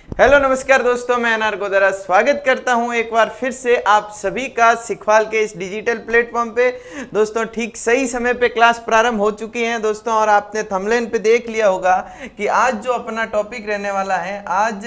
Hello नमस्कार दोस्तों, मैं अनार गोदरा स्वागत करता हूं एक बार फिर से आप सभी का सिखवाल के इस डिजिटल प्लेटफॉर्म पे। दोस्तों ठीक सही समय पे क्लास प्रारंभ हो चुकी है दोस्तों, और आपने थंबनेल पे देख लिया होगा कि आज जो अपना टॉपिक रहने वाला है, आज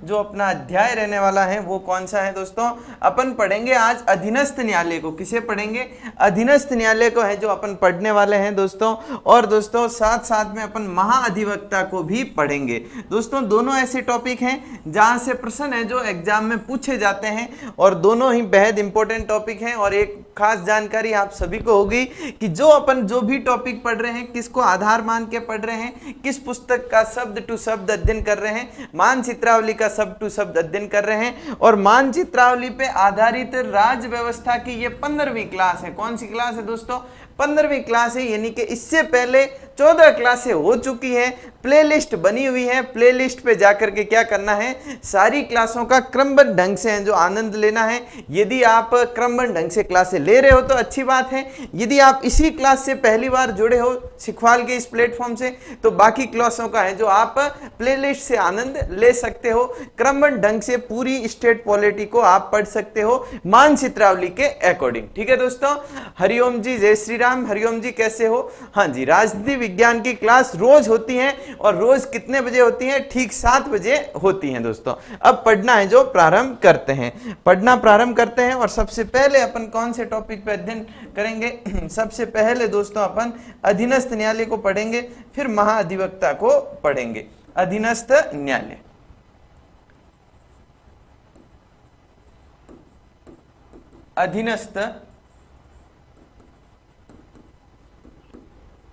जो अपना अध्याय रहने वाला है वो कौन सा है दोस्तों। अपन पढ़ेंगे आज अधीनस्थ न्यायालय को। किसे पढ़ेंगे? अधीनस्थ न्यायालय को है जो अपन पढ़ने वाले हैं दोस्तों। और दोस्तों साथ साथ में अपन महाअधिवक्ता को भी पढ़ेंगे दोस्तों। दोनों ऐसे टॉपिक हैं जहां से प्रश्न है जो एग्जाम में पूछे जाते हैं, और दोनों ही बेहद इंपॉर्टेंट टॉपिक हैं। और एक खास जानकारी आप सभी को होगी कि जो अपन जो भी टॉपिक पढ़ रहे हैं, किसको आधार मान के पढ़ रहे हैं, किस पुस्तक का शब्द टू शब्द अध्ययन कर रहे हैं, मानचित्रावली का शब्द टू शब्द अध्ययन कर रहे हैं। और मानचित्रावली पे आधारित राज्य व्यवस्था की ये 15वीं क्लास है। कौन सी क्लास है दोस्तों? 15वीं क्लास है, यानी कि इससे पहले 14 क्लासें हो चुकी हैं। प्लेलिस्ट बनी हुई है, प्लेलिस्ट पे जाकर के क्या करना है, सारी क्लासों का क्रमबद्ध ढंग से है जो आनंद लेना है। यदि आप क्रमबद्ध ढंग से क्लासें ले रहे हो तो अच्छी बात है। यदि आप इसी क्लास से पहली बार जुड़े हो सिखवाल के इस प्लेटफॉर्म से, तो बाकी क्लासों का है जो आप प्लेलिस्ट से आनंद ले सकते हो। क्रमबद्ध ढंग से पूरी स्टेट पॉलिटी को आप पढ़ सकते हो मानचित्रावली के अकॉर्डिंग। ठीक है दोस्तों। हरिओम जी, जय श्री राम। हरिओम जी कैसे हो? हाँ जी, राजनीति विज्ञान की क्लास रोज होती है, और रोज कितने बजे होती है? ठीक 7 बजे होती हैं दोस्तों। अब पढ़ना है जो प्रारंभ करते हैं, पढ़ना प्रारंभ करते हैं। और सबसे पहले अपन कौन से टॉपिक पे अध्ययन करेंगे? सबसे पहले दोस्तों अपन अधीनस्थ न्यायालय को पढ़ेंगे, फिर महाअधिवक्ता को पढ़ेंगे। अधीनस्थ न्यायालय,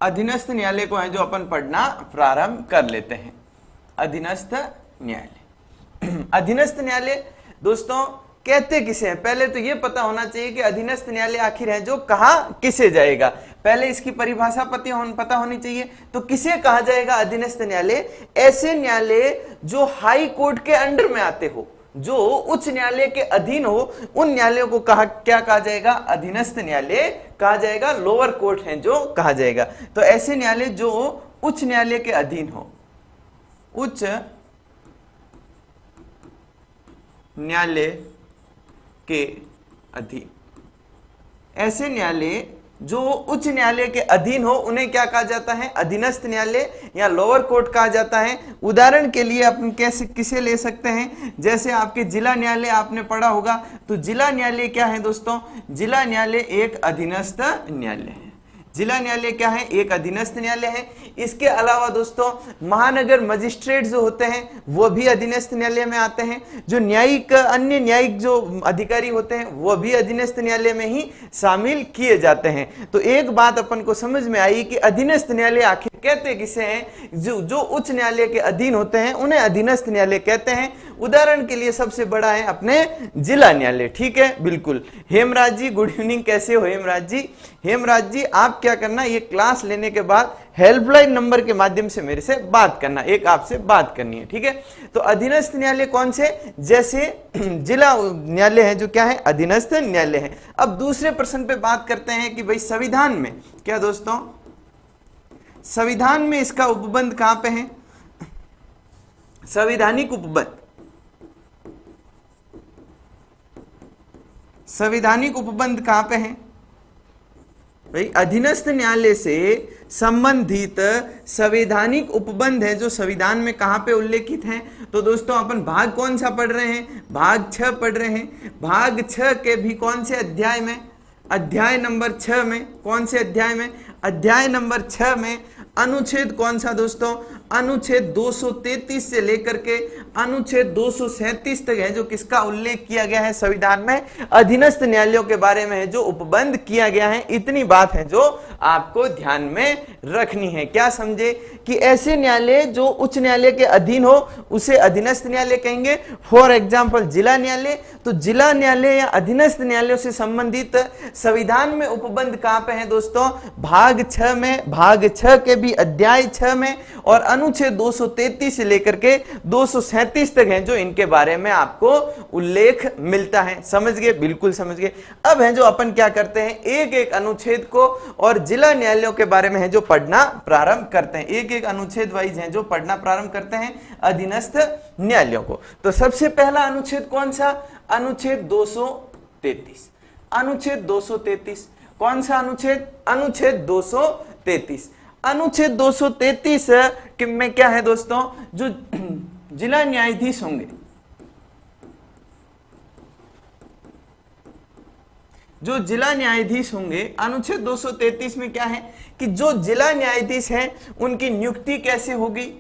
अधीनस्थ न्यायालय को है जो अपन पढ़ना प्रारंभ कर लेते हैं। अधीनस्थ न्यायालय अधीनस्थ न्यायालय दोस्तों कहते किसे हैं? पहले तो ये पता होना चाहिए कि अधीनस्थ न्यायालय आखिर है जो कहाँ किसे जाएगा। पहले इसकी परिभाषा पता होनी चाहिए। तो किसे कहा जाएगा अधीनस्थ न्यायालय? ऐसे न्यायालय जो हाई कोर्ट के अंडर में आते हो, जो उच्च न्यायालय के अधीन हो, उन न्यायालयों को क्या कहा जाएगा? अधीनस्थ न्यायालय कहा जाएगा। लोअर कोर्ट है जो कहा जाएगा। तो ऐसे न्यायालय जो उच्च न्यायालय के अधीन हो, उच्च न्यायालय के अधीन, ऐसे न्यायालय जो उच्च न्यायालय के अधीन हो उन्हें क्या कहा जाता है? अधीनस्थ न्यायालय या लोअर कोर्ट कहा जाता है। उदाहरण के लिए अपन कैसे किसे ले सकते हैं? जैसे आपके जिला न्यायालय आपने पढ़ा होगा, तो जिला न्यायालय क्या है दोस्तों? जिला न्यायालय एक अधीनस्थ न्यायालय है। जिला न्यायालय क्या है? एक अधीनस्थ न्यायालय है। इसके अलावा दोस्तों महानगर मजिस्ट्रेट जो होते हैं वो भी अधीनस्थ न्यायालय में आते हैं। जो न्यायिक अन्य न्यायिक जो अधिकारी होते हैं वो भी अधीनस्थ न्यायालय में ही शामिल किए जाते हैं। तो एक बात अपन को समझ में आई कि अधीनस्थ न्यायालय आखिर कहते किसे हैं? जो उच्च न्यायालय के अधीन होते हैं उन्हें अधीनस्थ न्यायालय कहते हैं। उदाहरण के लिए सबसे बड़ा है अपने जिला न्यायालय। ठीक है, बिल्कुल। हेमराज जी गुड इवनिंग, कैसे हो हेमराज जी? हेमराज जी आप क्या करना, ये क्लास लेने के बाद हेल्पलाइन नंबर के माध्यम से मेरे से बात करना, एक आपसे बात करनी है। ठीक है। तो अधीनस्थ न्यायालय कौन से? जैसे जिला न्यायालय है जो क्या है? अधीनस्थ न्यायालय है। अब दूसरे प्रश्न पे बात करते हैं कि भाई संविधान में क्या दोस्तों, संविधान में इसका उपबंध कहां पे है? संवैधानिक उपबंध, संवैधानिक उपबंध कहां पे है भाई? अधीनस्थ न्यायालय से संबंधित संवैधानिक उपबंध है जो संविधान में कहां पे उल्लेखित हैं? तो दोस्तों अपन भाग कौन सा पढ़ रहे हैं? भाग 6 पढ़ रहे हैं। भाग 6 के भी कौन से अध्याय में? अध्याय नंबर 6 में। कौन से अध्याय में? अध्याय नंबर 6 में अनुच्छेद कौन सा दोस्तों? अनुच्छेद 233 से लेकर के अनुच्छेद 237 तक है जो किसका उल्लेख किया गया है संविधान में? अधीनस्थ न्यायालयों के बारे में है जो उपबंध किया गया है। इतनी बात है जो आपको ध्यान में रखनी है। क्या समझे कि ऐसे न्यायालय जो उच्च न्यायालय के अधीन हो उसे अधीनस्थ न्यायालय कहेंगे। फॉर एग्जाम्पल जिला न्यायालय, तो जिला न्यायालय या अधीनस्थ न्यायालयों से संबंधित संविधान में उपबंध कहां पे है दोस्तों? भाग 6 में। भाग 6 के भी अध्याय 6 में और अनुच्छेद 233 से लेकर के 237 तक हैं जो इनके बारे में आपको उल्लेख मिलता है। समझ गए? बिल्कुल समझ गए। अब है जो अपन क्या करते हैं, एक एक अनुच्छेद को और जिला न्यायालयों के बारे में है जो पढ़ना प्रारंभ करते हैं। एक एक अनुच्छेद वाइज है जो पढ़ना प्रारंभ करते हैं अधीनस्थ न्यायालयों को। तो सबसे पहला अनुच्छेद कौन सा? अनुच्छेद 233। अनुच्छेद 233 कौन सा अनुच्छेद? अनुच्छेद 233। अनुच्छेद 233 में क्या है दोस्तों, जो जिला न्यायाधीश होंगे, जो जिला न्यायाधीश होंगे, अनुच्छेद 233 में क्या है कि जो जिला न्यायाधीश हैं उनकी नियुक्ति कैसे होगी,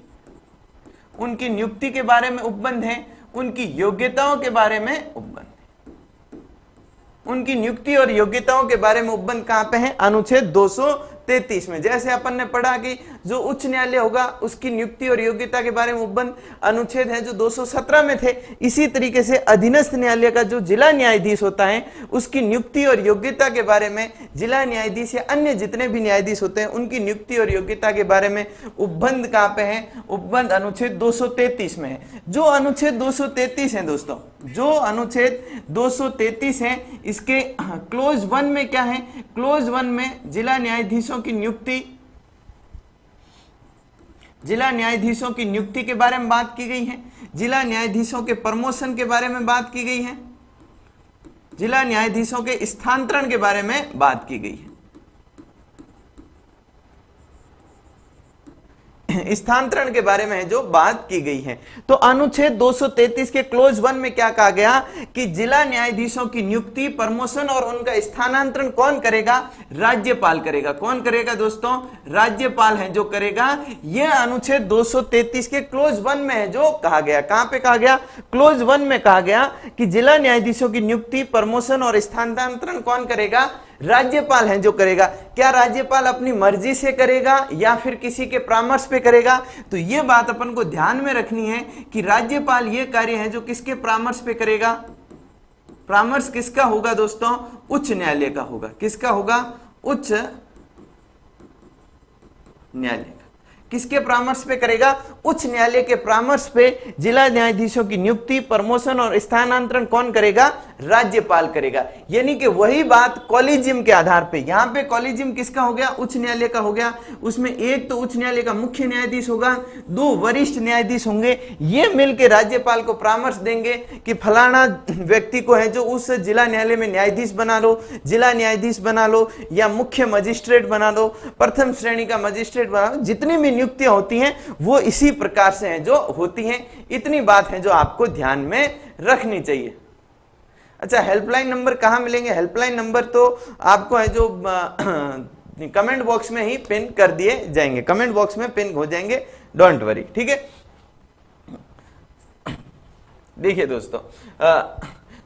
उनकी नियुक्ति के बारे में उपबंध है, उनकी योग्यताओं के बारे में उपबंध, उनकी नियुक्ति और योग्यताओं के बारे में उपबंध कहां पे है? अनुच्छेद 233 में। जैसे अपन ने पढ़ा कि जो उच्च न्यायालय होगा उसकी नियुक्ति और योग्यता के बारे में उपबंध अनुच्छेद है जो 217 में थे, इसी तरीके से अधीनस्थ न्यायालय का जो जिला न्यायाधीश होता है उसकी नियुक्ति और योग्यता के बारे में जिला न्यायाधीश या अन्य जितने भी न्यायाधीश होते हैं उनकी नियुक्ति और योग्यता के बारे में उपबंध कहां पे है? उपबंध अनुच्छेद 233 में है। जो अनुच्छेद 233 है दोस्तों, जो अनुच्छेद 233 है, इसके क्लोज 1 में क्या है? क्लोज 1 में जिला न्यायाधीशों की नियुक्ति, जिला न्यायाधीशों की नियुक्ति के बारे में बात की गई है, जिला न्यायाधीशों के प्रमोशन के बारे में बात की गई है, जिला न्यायाधीशों के स्थानांतरण के बारे में बात की गई है। स्थानांतरण के बारे में जो बात की गई है। तो अनुच्छेद 233 के क्लोज 1 में क्या कहा गया कि जिला न्यायाधीशों की नियुक्ति, प्रमोशन और उनका स्थानांतरण कौन करेगा? राज्यपाल करेगा। कौन करेगा दोस्तों? राज्यपाल है जो करेगा। यह अनुच्छेद 233 के क्लोज 1 में है जो कहा गया। कहां पे कहा गया? क्लोज 1 में कहा गया कि जिला न्यायाधीशों की नियुक्ति, प्रमोशन और स्थानांतरण कौन करेगा? राज्यपाल है जो करेगा। क्या राज्यपाल अपनी मर्जी से करेगा या फिर किसी के परामर्श पे करेगा? तो यह बात अपन को ध्यान में रखनी है कि राज्यपाल ये कार्य है जो किसके परामर्श पे करेगा? परामर्श किसका होगा दोस्तों? उच्च न्यायालय का होगा। किसका होगा? उच्च न्यायालय का। किसके परामर्श पे करेगा? उच्च न्यायालय के परामर्श पे जिला न्यायाधीशों की नियुक्ति, प्रमोशन और स्थानांतरण कौन करेगा? राज्यपाल करेगा। यानी कि वही बात कॉलेजियम के आधार पे, यहां पे कॉलेजियम किसका हो गया? उच्च न्यायालय का हो गया। उसमें एक तो उच्च न्यायालय का मुख्य न्यायाधीश होगा, 2 वरिष्ठ न्यायाधीश होंगे। ये मिलकर राज्यपाल को परामर्श देंगे कि फलाना व्यक्ति को है जो उस जिला न्यायालय में न्यायाधीश बना लो, जिला न्यायाधीश बना लो, या मुख्य मजिस्ट्रेट बना लो, प्रथम श्रेणी का मजिस्ट्रेट बना लो। जितनी भी नियुक्तियां होती हैं वो इसी प्रकार से हैं जो होती हैं। इतनी बात है जो आपको ध्यान में रखनी चाहिए। अच्छा, हेल्पलाइन नंबर कहां मिलेंगे? हेल्पलाइन नंबर तो आपको है जो कमेंट बॉक्स में ही पिन कर दिए जाएंगे, कमेंट बॉक्स में पिन हो जाएंगे, डोंट वरी। ठीक है, देखिए दोस्तों,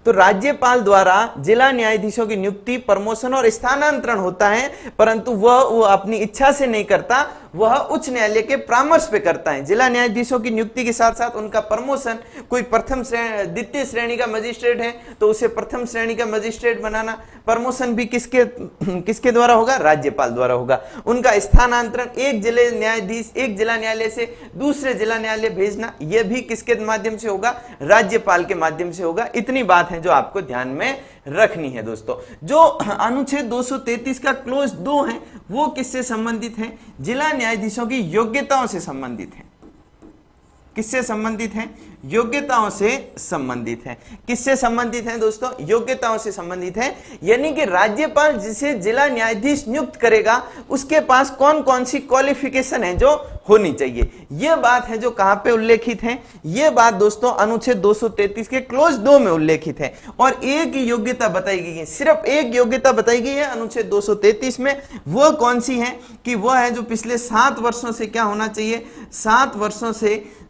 तो राज्यपाल द्वारा जिला न्यायाधीशों की नियुक्ति, प्रमोशन और स्थानांतरण होता है, परंतु वह अपनी इच्छा से नहीं करता, वह उच्च न्यायालय के परामर्श पे करता है। जिला न्यायाधीशों की नियुक्ति के साथ साथ उनका प्रमोशन, कोई प्रथम श्रेणी, द्वितीय श्रेणी का मजिस्ट्रेट है तो उसे प्रथम श्रेणी का मजिस्ट्रेट बनाना, प्रमोशन भी किसके द्वारा होगा? राज्यपाल द्वारा होगा। उनका स्थानांतरण, एक जिले न्यायाधीश एक जिला न्यायालय से दूसरे जिला न्यायालय भेजना, यह भी किसके माध्यम से होगा? राज्यपाल के माध्यम से होगा। इतनी बात है जो आपको ध्यान में रखनी है दोस्तों। जो अनुच्छेद 233 का क्लोज 2 है वो किससे संबंधित है? जिला न्यायाधीशों की योग्यताओं से संबंधित है। किससे संबंधित है? योग्यताओं से संबंधित है। किससे संबंधित है दोस्तों? योग्यताओं से संबंधित है। यानी कि राज्यपाल जिसे जिला न्यायाधीश नियुक्त करेगा उसके पास कौन कौन सी क्वालिफिकेशन है जो होनी चाहिए। यह बात है जो कहां पे उल्लेखित है? यह बात दोस्तों अनुच्छेद 233 के क्लोज 2 में उल्लेखित है। और एक ही योग्यता बताई गई है, सिर्फ एक योग्यता बताई गई है अनुच्छेद 233 में। वह कौन सी है? कि वह है जो पिछले 7 वर्षों से क्या होना चाहिए? 7 वर्षों से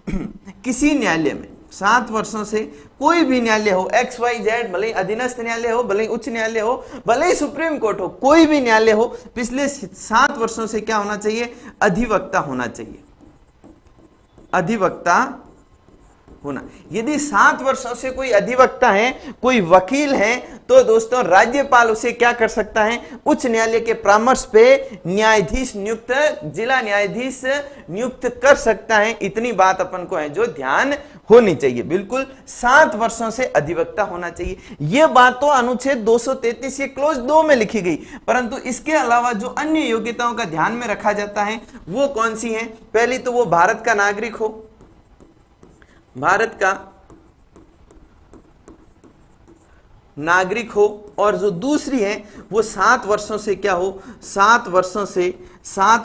किसी न्यायालय में, 7 वर्षों से कोई भी न्यायालय हो, XYZ, भले ही अधीनस्थ न्यायालय हो, भले ही उच्च न्यायालय हो, भले ही सुप्रीम कोर्ट हो, कोई भी न्यायालय हो, पिछले 7 वर्षों से क्या होना चाहिए? अधिवक्ता होना चाहिए। अधिवक्ता होना। यदि 7 वर्षों से कोई अधिवक्ता है, कोई वकील है, तो दोस्तों राज्यपाल उसे क्या कर सकता है, उच्च न्यायालय के परामर्श पे न्यायाधीश नियुक्त, जिला न्यायाधीश नियुक्त कर सकता है। इतनी बात अपन को है जो ध्यान होनी चाहिए, बिल्कुल 7 वर्षों से अधिवक्ता होना चाहिए। यह बात तो अनुच्छेद 233 के क्लोज 2 में लिखी गई, परंतु इसके अलावा जो अन्य योग्यताओं का ध्यान में रखा जाता है वो कौन सी है? पहली तो वो भारत का नागरिक हो, भारत का नागरिक हो, और जो दूसरी है वो 7 वर्षों से क्या हो, 7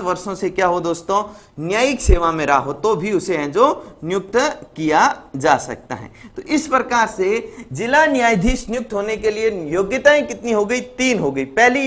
वर्षों से क्या हो दोस्तों, न्यायिक सेवा में रहा हो, तो भी उसे है जो नियुक्त किया जा सकता है। तो इस प्रकार से जिला न्यायाधीश नियुक्त होने के लिए योग्यताएं कितनी हो गई? 3 हो गई। पहली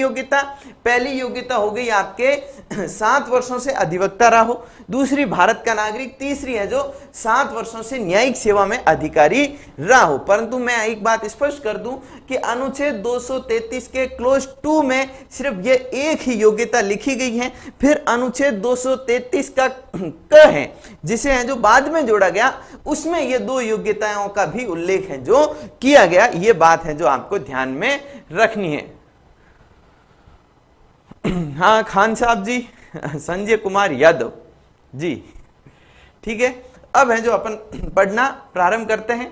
योग्यता हो गई आपके 7 वर्षों से अधिवक्ता रहा हो, दूसरी भारत का नागरिक, तीसरी है जो 7 वर्षों से न्यायिक सेवा में अधिकारी रहा हो। परंतु मैं एक बात स्पष्ट कर दूं कि अनुच्छेद 233 के क्लोज 2 में सिर्फ ये एक ही योग्यता लिखी गई है। फिर अनुच्छेद 233 का क है जिसे है जो बाद में जोड़ा गया, उसमें ये 2 योग्यताओं का भी उल्लेख है जो किया गया। ये बात है जो आपको ध्यान में रखनी है। हाँ खान साहब जी, संजय कुमार यादव जी, ठीक है। अब है जो अपन पढ़ना प्रारंभ करते हैं।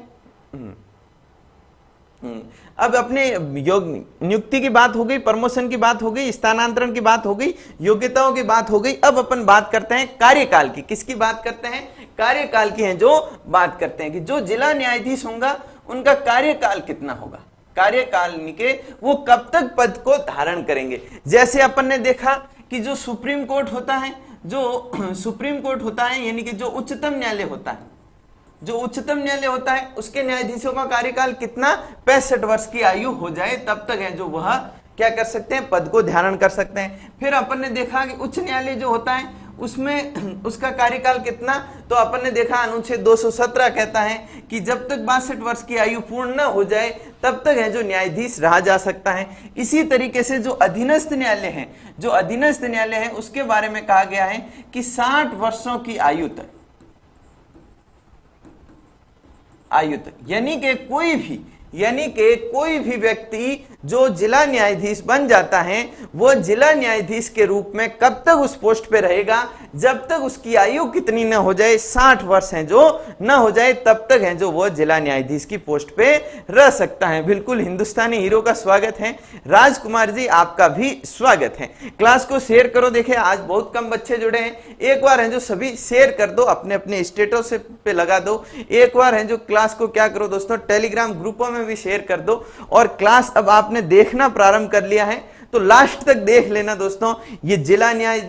अब अपने नियुक्ति की बात हो गई, प्रमोशन की बात हो गई, स्थानांतरण की बात हो गई, योग्यताओं की बात हो गई। अब अपन बात करते हैं कार्यकाल की। किसकी बात करते हैं? कार्यकाल की है जो बात करते हैं कि जो जिला न्यायाधीश होगा उनका कार्यकाल कितना होगा, कार्यकाल के वो कब तक पद को धारण करेंगे। जैसे अपन ने देखा कि जो सुप्रीम कोर्ट होता है, जो सुप्रीम कोर्ट होता है यानी कि जो उच्चतम न्यायालय होता है, जो उच्चतम न्यायालय होता है उसके न्यायाधीशों का कार्यकाल कितना, 65 वर्ष की आयु हो जाए तब तक है जो वह क्या कर सकते हैं, पद को धारण कर सकते हैं। फिर अपन ने देखा कि उच्च न्यायालय जो होता है उसमें उसका कार्यकाल कितना, तो अपन ने देखा अनुच्छेद 217 कहता है कि जब तक 62 वर्ष की आयु पूर्ण न हो जाए तब तक है जो न्यायाधीश रहा जा सकता है। इसी तरीके से जो अधीनस्थ न्यायालय है, जो अधीनस्थ न्यायालय है उसके बारे में कहा गया है कि 60 वर्षों की आयु तक, यानी कि कोई भी व्यक्ति जो जिला न्यायाधीश बन जाता है वो जिला न्यायाधीश के रूप में कब तक उस पोस्ट पे रहेगा, जब तक उसकी आयु कितनी न हो जाए, 60 वर्ष है जो न हो जाए तब तक है जो वो जिला न्यायाधीश की पोस्ट पे रह सकता है। बिल्कुल हिंदुस्तानी हीरो का स्वागत है। राजकुमार जी आपका भी स्वागत है। क्लास को शेयर करो। देखिए आज बहुत कम बच्चे जुड़े हैं, एक बार है जो सभी शेयर कर दो, अपने अपने स्टेटस पे लगा दो। एक बार है जो क्लास को क्या करो दोस्तों, टेलीग्राम ग्रुपों में भी शेयर कर दो। और क्लास अब आपने देखना प्रारंभ कर लिया है तो लास्ट तक देख लेना दोस्तों। ये जिला न्याय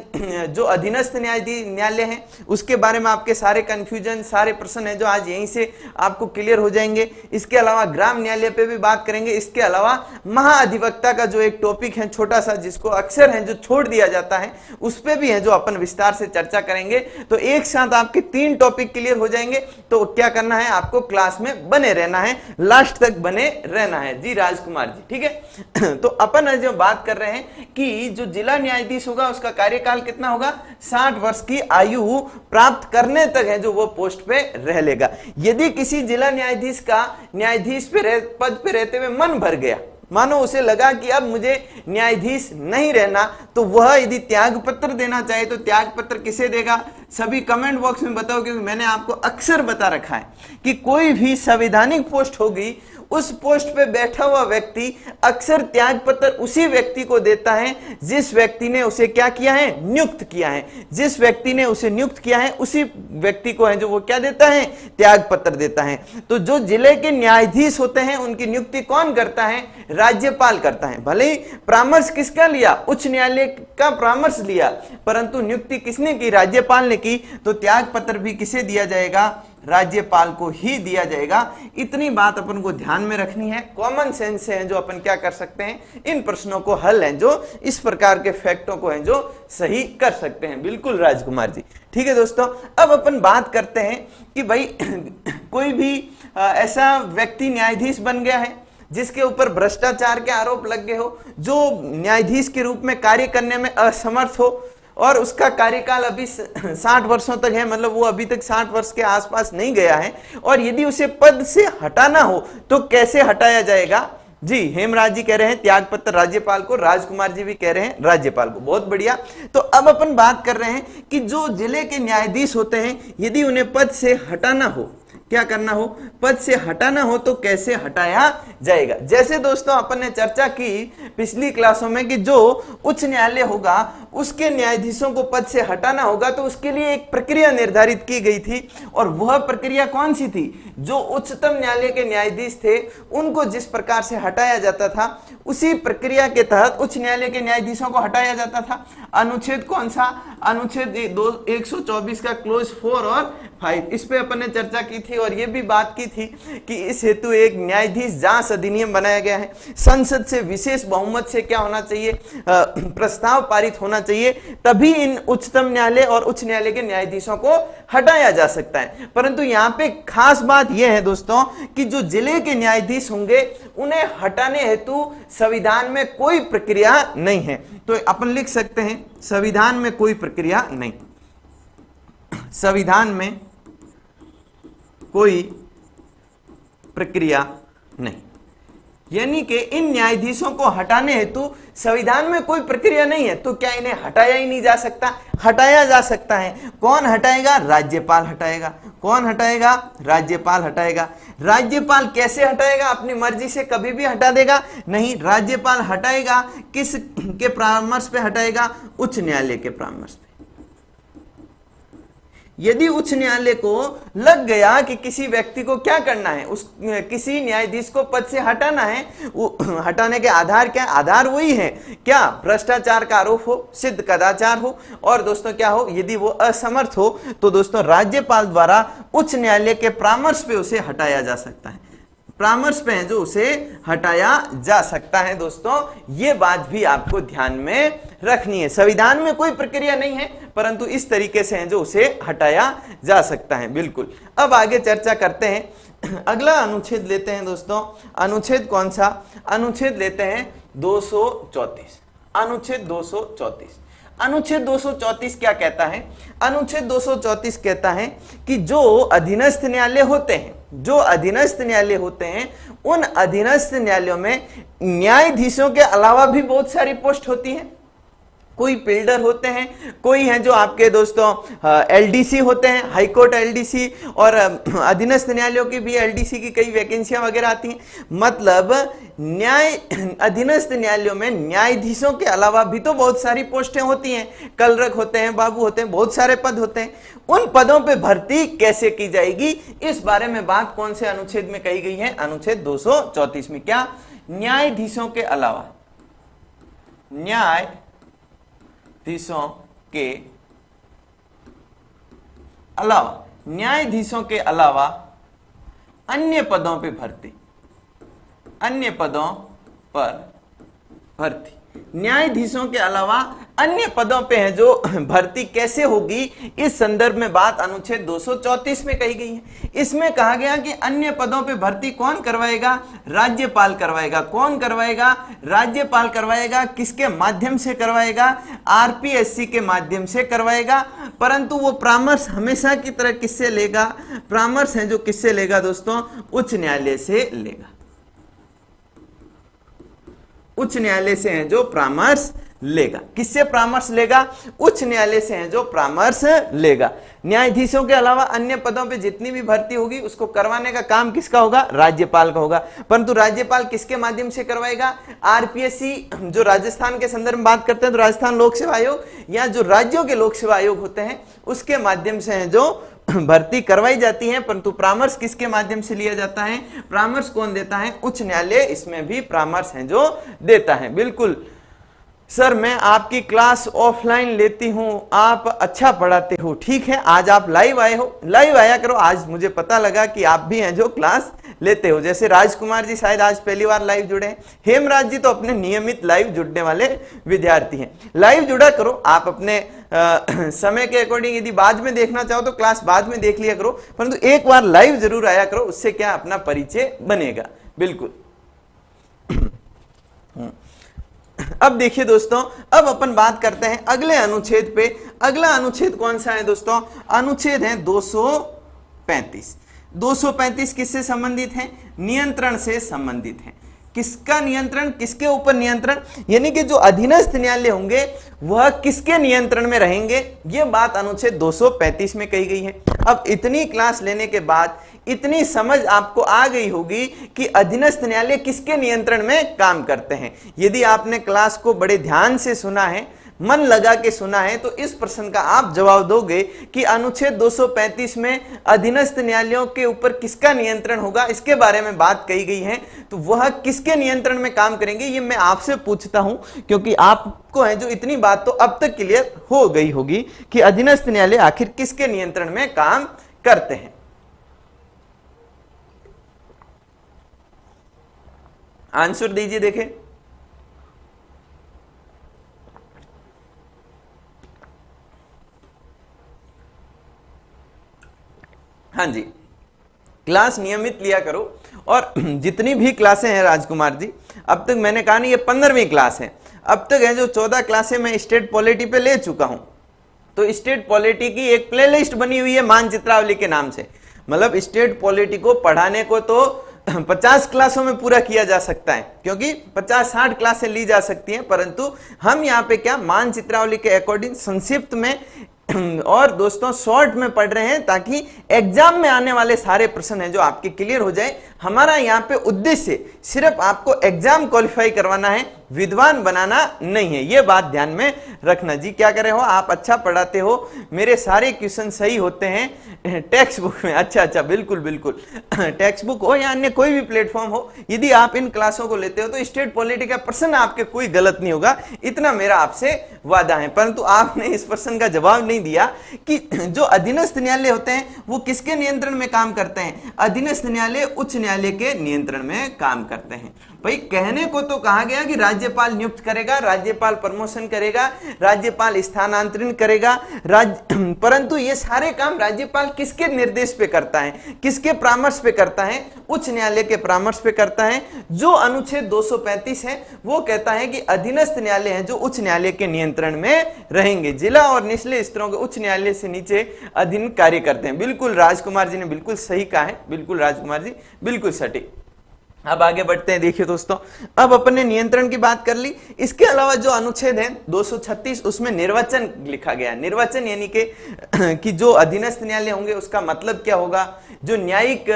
जो अधीनस्थ न्यायालय है उसके बारे में आपके सारे कंफ्यूजन, सारे प्रश्न है जो आज यहीं से आपको क्लियर हो जाएंगे। इसके अलावा ग्राम न्यायालय पे भी बात करेंगे। इसके अलावा महाअधिवक्ता का जो एक टॉपिक है छोटा सा, जिसको अक्सर है जो छोड़ दिया जाता है, उस पे भी है जो अपन विस्तार से चर्चा करेंगे। तो एक साथ आपके 3 टॉपिक क्लियर हो जाएंगे। तो क्या करना है, आपको क्लास में बने रहना है, लास्ट तक बने रहना है। जी राजकुमार जी, ठीक है। तो अपन जो बात कर रहे हैं कि जो जिला न्यायाधीश होगा उसका कार्यकाल कितना होगा, 60 वर्ष की आयु प्राप्त करने तक है जो वो पोस्ट पे रह लेगा। यदि किसी जिला न्यायाधीश का न्यायाधीश पे पद पे रहते हुए मन भर गया, मानो उसे लगा कि अब मुझे न्यायाधीश नहीं रहना, तो वह यदि त्याग पत्र देना चाहे तो त्याग पत्र किसे देगा, सभी कमेंट बॉक्स में बताओ। क्योंकि मैंने आपको अक्सर बता रखा है कि कोई भी संवैधानिक पोस्ट होगी उस पोस्ट पे बैठा हुआ व्यक्ति अक्सर त्याग पत्र उसी व्यक्ति को देता है जिस व्यक्ति ने उसे क्या किया है, नियुक्त किया है। जिस व्यक्ति ने उसे नियुक्त किया है उसी व्यक्ति को है जो वो क्या देता है, त्याग पत्र देता है। तो जो जिले के न्यायाधीश होते हैं उनकी नियुक्ति कौन करता है, राज्यपाल करता है। भले ही परामर्श किसका लिया, उच्च न्यायालय का परामर्श लिया, परंतु नियुक्ति किसने की, राज्यपाल ने की। तो त्याग पत्र भी किसे दिया जाएगा, राज्यपाल को ही दिया जाएगा। इतनी बात अपन को ध्यान में रखनी है। कॉमन सेंस से है जो अपन क्या कर सकते हैं, इन प्रश्नों को हल है जो इस प्रकार के फैक्टों को है जो सही कर सकते हैं। बिल्कुल राजकुमार जी, ठीक है दोस्तों। अब अपन बात करते हैं कि भाई कोई भी ऐसा व्यक्ति न्यायाधीश बन गया है जिसके ऊपर भ्रष्टाचार के आरोप लग गए हो, जो न्यायाधीश के रूप में कार्य करने में असमर्थ हो और उसका कार्यकाल अभी 60 वर्षों तक है, मतलब वो अभी तक 60 वर्ष के आसपास नहीं गया है, और यदि उसे पद से हटाना हो तो कैसे हटाया जाएगा? जी, हेमराज जी कह रहे हैं त्यागपत्र राज्यपाल को, राजकुमार जी भी कह रहे हैं राज्यपाल को। बहुत बढ़िया। तो अब अपन बात कर रहे हैं कि जो जिले के न्यायाधीश होते हैं, यदि उन्हें पद से हटाना हो, क्या करना हो, पद से हटाना हो तो कैसे हटाया जाएगा? जैसे दोस्तों अपन ने चर्चा की पिछली क्लासों में कि जो उच्च न्यायालय होगा उसके न्यायाधीशों को पद से हटाना होगा, तो उसके लिए एक प्रक्रिया निर्धारित की गई थी, और वह प्रक्रिया कौन सी थी? जो उच्चतम न्यायालय के न्यायाधीश थे उनको जिस प्रकार से हटाया जाता था, उसी प्रक्रिया के तहत उच्च न्यायालय के न्यायाधीशों को हटाया जाता था। अनुच्छेद कौन सा? अनुच्छेद 124 का क्लोज 4 और 5, इस पे अपन ने चर्चा की थी, और ये भी बात की थी कि इस हेतु एक न्यायाधीश जांच अधिनियम बनाया गया है। संसद से विशेष बहुमत से क्या होना चाहिए? प्रस्ताव पारित होना चाहिए, तभी इन उच्चतम न्यायालय और उच्च न्यायालय के न्यायाधीशों को हटाया जा सकता है। परंतु यहाँ पे खास बात यह है दोस्तों कि जो जिले के न्यायाधीश होंगे उन्हें हटाने हेतु संविधान में कोई प्रक्रिया नहीं है। तो अपन लिख सकते हैं संविधान में कोई प्रक्रिया नहीं, संविधान में कोई प्रक्रिया नहीं, यानी कि इन न्यायाधीशों को हटाने हेतु संविधान में कोई प्रक्रिया नहीं है, तो क्या इन्हें हटाया ही नहीं जा सकता? हटाया जा सकता है। कौन हटाएगा? राज्यपाल हटाएगा। कौन हटाएगा? राज्यपाल हटाएगा। राज्यपाल कैसे हटाएगा? अपनी मर्जी से कभी भी हटा देगा? नहीं, राज्यपाल हटाएगा किस के परामर्श पे हटाएगा? उच्च न्यायालय के परामर्श पे। यदि उच्च न्यायालय को लग गया कि किसी व्यक्ति को क्या करना है, उस किसी न्यायाधीश को पद से हटाना है, वो हटाने के आधार क्या? आधार वही है क्या? भ्रष्टाचार का आरोप हो, सिद्ध कदाचार हो, और दोस्तों क्या हो? यदि वो असमर्थ हो तो दोस्तों राज्यपाल द्वारा उच्च न्यायालय के परामर्श पे उसे हटाया जा सकता है। परामर्श पे है जो उसे हटाया जा सकता है। दोस्तों ये बात भी आपको ध्यान में रखनी है। संविधान में कोई प्रक्रिया नहीं है, परंतु इस तरीके से है जो उसे हटाया जा सकता है। बिल्कुल। अब आगे चर्चा करते हैं। अगला अनुच्छेद लेते हैं दोस्तों। अनुच्छेद कौन सा? अनुच्छेद लेते हैं 234। अनुच्छेद 234। अनुच्छेद 234 क्या कहता है? अनुच्छेद 234 कहता है कि जो अधीनस्थ न्यायालय होते हैं, जो अधीनस्थ न्यायालय होते हैं, उन अधीनस्थ न्यायालयों में न्यायाधीशों के अलावा भी बहुत सारी पोस्ट होती हैं। कोई बिल्डर होते हैं, कोई हैं जो आपके दोस्तों एलडीसी होते हैं, हाई कोर्ट एलडीसी, और अधीनस्थ न्यायालयों की भी एलडीसी की कई वैकेंसियां वगैरह आती हैं। मतलब न्याय अधीनस्थ न्यायालयों में न्यायाधीशों के अलावा भी तो बहुत सारी पोस्टें होती हैं, कलरक होते हैं, बाबू होते हैं, बहुत सारे पद होते हैं। उन पदों पे भर्ती कैसे की जाएगी, इस बारे में बात कौन से अनुच्छेद में कही गई है? अनुच्छेद 234 में। क्या? न्यायाधीशों के अलावा, न्यायाधीशों के अलावा, न्यायाधीशों के अलावा अन्य पदों पे भर्ती, अन्य पदों पर भर्ती, न्यायाधीशों के अलावा अन्य पदों पे है जो भर्ती कैसे होगी, इस संदर्भ में बात अनुच्छेद 234 में कही गई है। इसमें कहा गया कि अन्य पदों पे भर्ती कौन करवाएगा? राज्यपाल करवाएगा। कौन करवाएगा? राज्यपाल करवाएगा। किसके माध्यम से करवाएगा? आरपीएससी के माध्यम से करवाएगा। परंतु वो परामर्श हमेशा की तरह किससे लेगा? परामर्श है जो किससे लेगा दोस्तों? उच्च न्यायालय से लेगा। उच्च न्यायालय से है जो परामर्श लेगा। किससे परामर्श लेगा? उच्च न्यायालय से है जो परामर्श लेगा। न्यायाधीशों के अलावा अन्य पदों पे जितनी भी भर्ती होगी उसको करवाने का काम किसका होगा? राज्यपाल का होगा। परंतु राज्यपाल किसके माध्यम से करवाएगा? आरपीएससी, जो राजस्थान के संदर्भ में बात करते हैं तो राजस्थान लोक सेवा आयोग, या जो राज्यों के लोक सेवा आयोग होते हैं उसके माध्यम से है जो भर्ती करवाई जाती है। परंतु परामर्श किसके माध्यम से लिया जाता है? परामर्श कौन देता है? उच्च न्यायालय इसमें भी परामर्श है जो देता है। बिल्कुल सर, मैं आपकी क्लास ऑफलाइन लेती हूं, आप अच्छा पढ़ाते हो, ठीक है। आज आप लाइव आए हो, लाइव आया करो। आज मुझे पता लगा कि आप भी हैं जो क्लास लेते हो। जैसे राजकुमार जी शायद आज पहली बार लाइव जुड़े हैं, हेमराज जी तो अपने नियमित लाइव जुड़ने वाले विद्यार्थी हैं। लाइव जुड़ा करो। आप अपने समय के अकॉर्डिंग यदि बाद में देखना चाहो तो क्लास बाद में देख लिया करो, परंतु एक बार लाइव जरूर आया करो, उससे क्या अपना परिचय बनेगा। बिल्कुल। अब देखिए दोस्तों, अब अपन बात करते हैं अगले अनुच्छेद पे। अगला अनुच्छेद कौन सा है दोस्तों? अनुच्छेद है 235। 235 किससे संबंधित है? नियंत्रण से संबंधित है। किसका नियंत्रण? किसके ऊपर नियंत्रण? यानी कि जो अधीनस्थ न्यायालय होंगे वह किसके नियंत्रण में रहेंगे, यह बात अनुच्छेद 235 में कही गई है। अब इतनी क्लास लेने के बाद इतनी समझ आपको आ गई होगी कि अधीनस्थ न्यायालय किसके नियंत्रण में काम करते हैं। यदि आपने क्लास को बड़े ध्यान से सुना है, मन लगा के सुना है, तो इस प्रश्न का आप जवाब दोगे कि अनुच्छेद 235 में अधीनस्थ न्यायालयों के ऊपर किसका नियंत्रण होगा, इसके बारे में बात कही गई है। तो वह किसके नियंत्रण में काम करेंगे, ये मैं आपसे पूछता हूं, क्योंकि आपको है जो इतनी बात तो अब तक क्लियर हो गई होगी कि अधीनस्थ न्यायालय आखिर किसके नियंत्रण में काम करते हैं। आंसर दीजिए, देखें। हाँ जी, क्लास नियमित लिया करो। और जितनी भी क्लासें हैं राजकुमार जी, अब तक मैंने कहा नहीं, ये 15वीं क्लास है। अब तक है जो 14 क्लासें मैं स्टेट पॉलिटी पे ले चुका हूं। तो स्टेट पॉलिटी की एक प्लेलिस्ट बनी हुई है मानचित्रावली के नाम से। मतलब स्टेट पॉलिटी को पढ़ाने को तो 50 क्लासों में पूरा किया जा सकता है, क्योंकि 50-60 क्लासें ली जा सकती हैं, परंतु हम यहाँ पे क्या मानचित्रावली के अकॉर्डिंग संक्षिप्त में और दोस्तों शॉर्ट में पढ़ रहे हैं, ताकि एग्जाम में आने वाले सारे प्रश्न हैं जो आपके क्लियर हो जाए। हमारा यहाँ पे उद्देश्य सिर्फ आपको एग्जाम क्वालिफाई करवाना है, विद्वान बनाना नहीं है। ये बात ध्यान में रखना। जी क्या कर रहे हो आप? अच्छा पढ़ाते हो, मेरे सारे क्वेश्चन सही होते हैं टेक्स्ट बुक में। अच्छा अच्छा, बिल्कुल बिल्कुल। टेक्स्ट बुक हो या अन्य कोई भी प्लेटफॉर्म हो, यदि आप इन क्लासों को लेते हो तो स्टेट पॉलिटी का प्रश्न आपके कोई गलत नहीं होगा, इतना मेरा आपसे वादा है। परंतु आपने इस प्रश्न का जवाब नहीं दिया कि जो अधीनस्थ न्यायालय होते हैं वो किसके नियंत्रण में काम करते हैं? अधीनस्थ न्यायालय उच्च न्यायालय के नियंत्रण में काम करते हैं। भाई कहने को तो कहा गया कि राज्यपाल नियुक्त करेगा, राज्यपाल प्रमोशन करेगा, राज्यपाल स्थानांतरण करेगा, परंतु ये सारे काम राज्यपाल किसके निर्देश पे करता है, किसके परामर्श पे करता है? उच्च न्यायालय के परामर्श पे करता है। जो अनुच्छेद 235 है वो कहता है कि अधीनस्थ न्यायालय है जो उच्च न्यायालय के नियंत्रण में रहेंगे, जिला और निचले स्तरों के उच्च न्यायालय से नीचे अधीन कार्य करते हैं। बिल्कुल राजकुमार जी ने बिल्कुल सही कहा है, बिल्कुल राजकुमार जी, बिल्कुल सटीक। अब आगे बढ़ते हैं। देखिए दोस्तों, अब अपन ने नियंत्रण की बात कर ली। इसके अलावा जो अनुच्छेद है 236, उसमें निर्वचन लिखा गया। निर्वचन यानी कि जो अधीनस्थ न्यायालय होंगे उसका मतलब क्या होगा, जो न्यायिक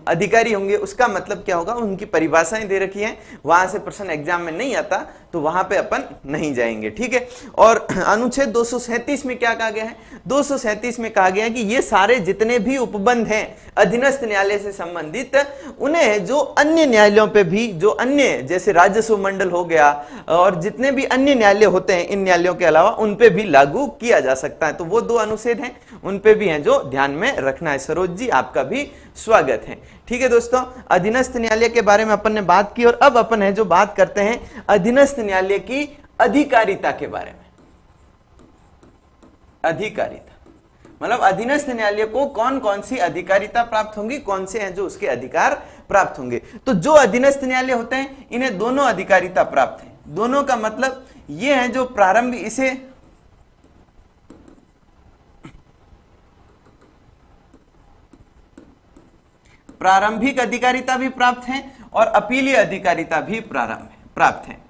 अधिकारी होंगे उसका मतलब क्या होगा, उनकी परिभाषाएं दे रखी हैं। वहां से प्रश्न एग्जाम में नहीं आता, तो वहां पे अपन नहीं जाएंगे, ठीक है। और अनुच्छेद 237 में क्या कहा गया है? 237 में कहा गया है कि ये सारे जितने भी उपबंध हैं अधीनस्थ न्यायालय से संबंधित, उन्हें जो अन्य न्यायालयों पे भी, जो अन्य जैसे राजस्व मंडल हो गया और जितने भी अन्य न्यायालय होते हैं इन न्यायालयों के अलावा, उन पे भी लागू किया जा सकता है। तो वो 2 अनुच्छेद हैं, उन पे भी हैं जो ध्यान में रखना है। सरोज जी आपका भी स्वागत है, ठीक है दोस्तों। अधीनस्थ न्यायालय के बारे में अपन ने बात की और अब अपन है जो बात करते हैं अधीनस्थ न्यायालय की अधिकारिता के बारे में। अधिकारिता मतलब अधीनस्थ न्यायालय को कौन कौन सी अधिकारिता प्राप्त होंगी, कौन से हैं जो उसके अधिकार प्राप्त होंगे। तो जो अधीनस्थ न्यायालय होते हैं इन्हें दोनों अधिकारिता प्राप्त है। दोनों का मतलब ये है जो प्रारंभ, इसे प्रारंभिक अधिकारिता भी प्राप्त है और अपीलीय अधिकारिता भी प्राप्त है।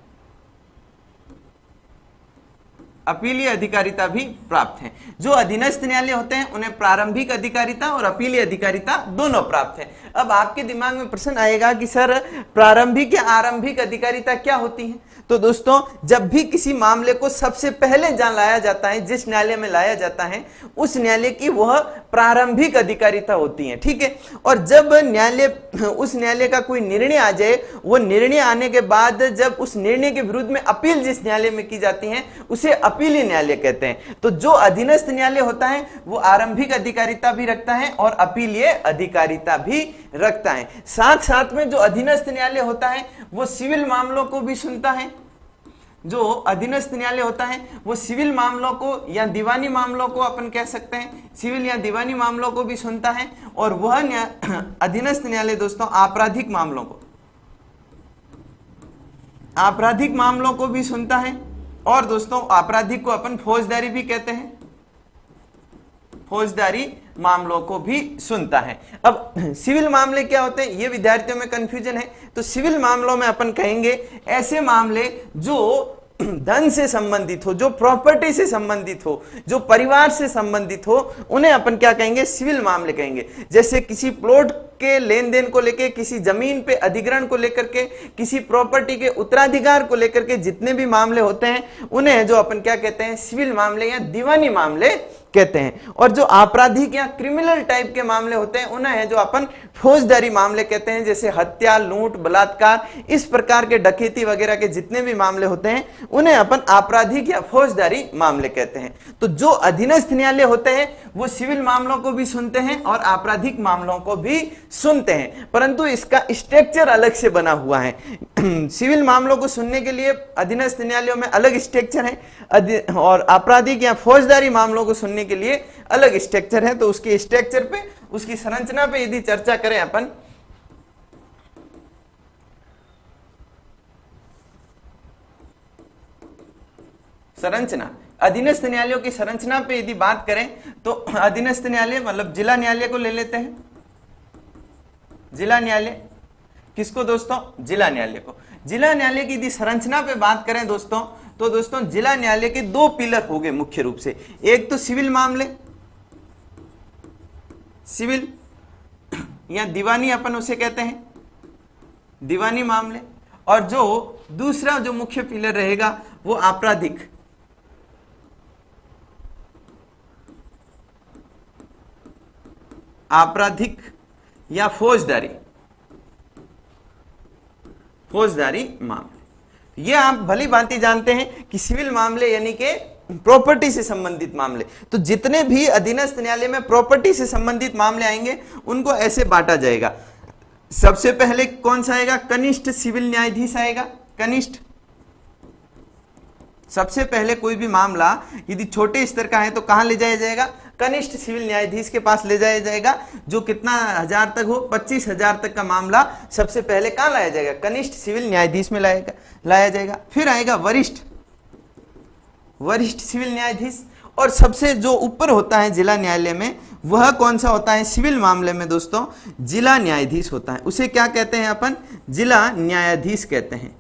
अपीलीय अधिकारिता भी प्राप्त है। जो अधीनस्थ न्यायालय होते हैं उन्हें प्रारंभिक अधिकारिता और अपीलीय अधिकारिता दोनों प्राप्त है। अब आपके दिमाग में प्रश्न आएगा कि सर प्रारंभिक या आरंभिक अधिकारिता क्या होती है? तो दोस्तों, जब भी किसी मामले को सबसे पहले जहां लाया जाता है, जिस न्यायालय में लाया जाता है, उस न्यायालय की वह प्रारंभिक अधिकारिता होती है, ठीक है। और जब उस न्यायालय का कोई निर्णय आ जाए, वो निर्णय आने के बाद जब उस निर्णय के विरुद्ध में अपील जिस न्यायालय में की जाती है उसे अपीलीय न्यायालय कहते हैं। तो जो अधीनस्थ न्यायालय होता है वो आरंभिक अधिकारिता भी रखता है और अपीलीय अधिकारिता भी रखता है। साथ साथ में जो अधीनस्थ न्यायालय होता है वो सिविल मामलों को भी सुनता है। जो अधीनस्थ न्यायालय होता है वो सिविल मामलों को या दीवानी मामलों को अपन कह सकते हैं, सिविल या दीवानी मामलों को भी सुनता है। और वह अधीनस्थ न्यायालय दोस्तों आपराधिक मामलों को, आपराधिक मामलों को भी सुनता है, और दोस्तों आपराधिक को अपन फौजदारी भी कहते हैं, फौजदारी मामलों को भी सुनता है। अब सिविल मामले क्या होते हैं, ये विद्यार्थियों में कंफ्यूजन है। तो सिविल मामलों में अपन कहेंगे ऐसे मामले जो धन से संबंधित हो, जो प्रॉपर्टी से संबंधित हो, जो परिवार से संबंधित हो, उन्हें अपन क्या कहेंगे, सिविल मामले कहेंगे। जैसे किसी प्लॉट के लेन देन को लेकर, किसी जमीन पे अधिग्रहण को लेकर के, किसी प्रॉपर्टी के उत्तराधिकार को लेकर के जितने भी मामले होते हैं उन्हें जो अपन क्या कहते हैं, सिविल मामले या दीवानी मामले कहते हैं। और जो आपराधिक या क्रिमिनल टाइप के मामले होते हैं उन्हें है जो अपन फौजदारी मामले कहते हैं। जैसे हत्या, लूट, बलात्कार, इस प्रकार के डकैती वगैरह के जितने भी मामले होते हैं उन्हें अपन आपराधिक या फौजदारी मामले कहते हैं। तो जो अधीनस्थ न्यायालय होते हैं वो सिविल मामलों को भी सुनते हैं और आपराधिक मामलों को भी सुनते हैं, परंतु इसका स्ट्रक्चर अलग से बना हुआ है। सिविल मामलों को सुनने के लिए अधीनस्थ न्यायालयों में अलग स्ट्रक्चर है और आपराधिक या फौजदारी मामलों को सुनने के लिए अलग स्ट्रक्चर है। तो उसके स्ट्रक्चर पे, उसकी संरचना पे यदि चर्चा करें अपन, संरचना, अधीनस्थ न्यायालयों की संरचना पे यदि बात करें तो अधीनस्थ न्यायालय मतलब जिला न्यायालय को ले लेते हैं। जिला न्यायालय किसको दोस्तों, जिला न्यायालय को। जिला न्यायालय की यदि संरचना पे बात करें दोस्तों, तो दोस्तों जिला न्यायालय के दो पिलर हो गए मुख्य रूप से। एक तो सिविल मामले, सिविल या दीवानी अपन उसे कहते हैं, दीवानी मामले, और जो दूसरा जो मुख्य पिलर रहेगा वो आपराधिक, आपराधिक या फौजदारी, फौजदारी मामले। ये आप भली भांति जानते हैं कि सिविल मामले यानी कि प्रॉपर्टी से संबंधित मामले। तो जितने भी अधीनस्थ न्यायालय में प्रॉपर्टी से संबंधित मामले आएंगे उनको ऐसे बांटा जाएगा। सबसे पहले कौन सा आएगा, कनिष्ठ सिविल न्यायाधीश आएगा। कनिष्ठ, सबसे पहले कोई भी मामला यदि छोटे स्तर का है तो कहां ले जाया जाएगा, कनिष्ठ सिविल न्यायाधीश के पास ले जाया जाएगा। जो कितना हजार तक हो, 25,000 तक का मामला सबसे पहले कहां लाया जाएगा, कनिष्ठ सिविल न्यायाधीश में लाया जाएगा। फिर आएगा वरिष्ठ, वरिष्ठ सिविल न्यायाधीश। और सबसे जो ऊपर होता है जिला न्यायालय में वह कौन सा होता है, सिविल मामले में दोस्तों जिला न्यायाधीश होता है। उसे क्या कहते हैं अपन, जिला न्यायाधीश कहते हैं।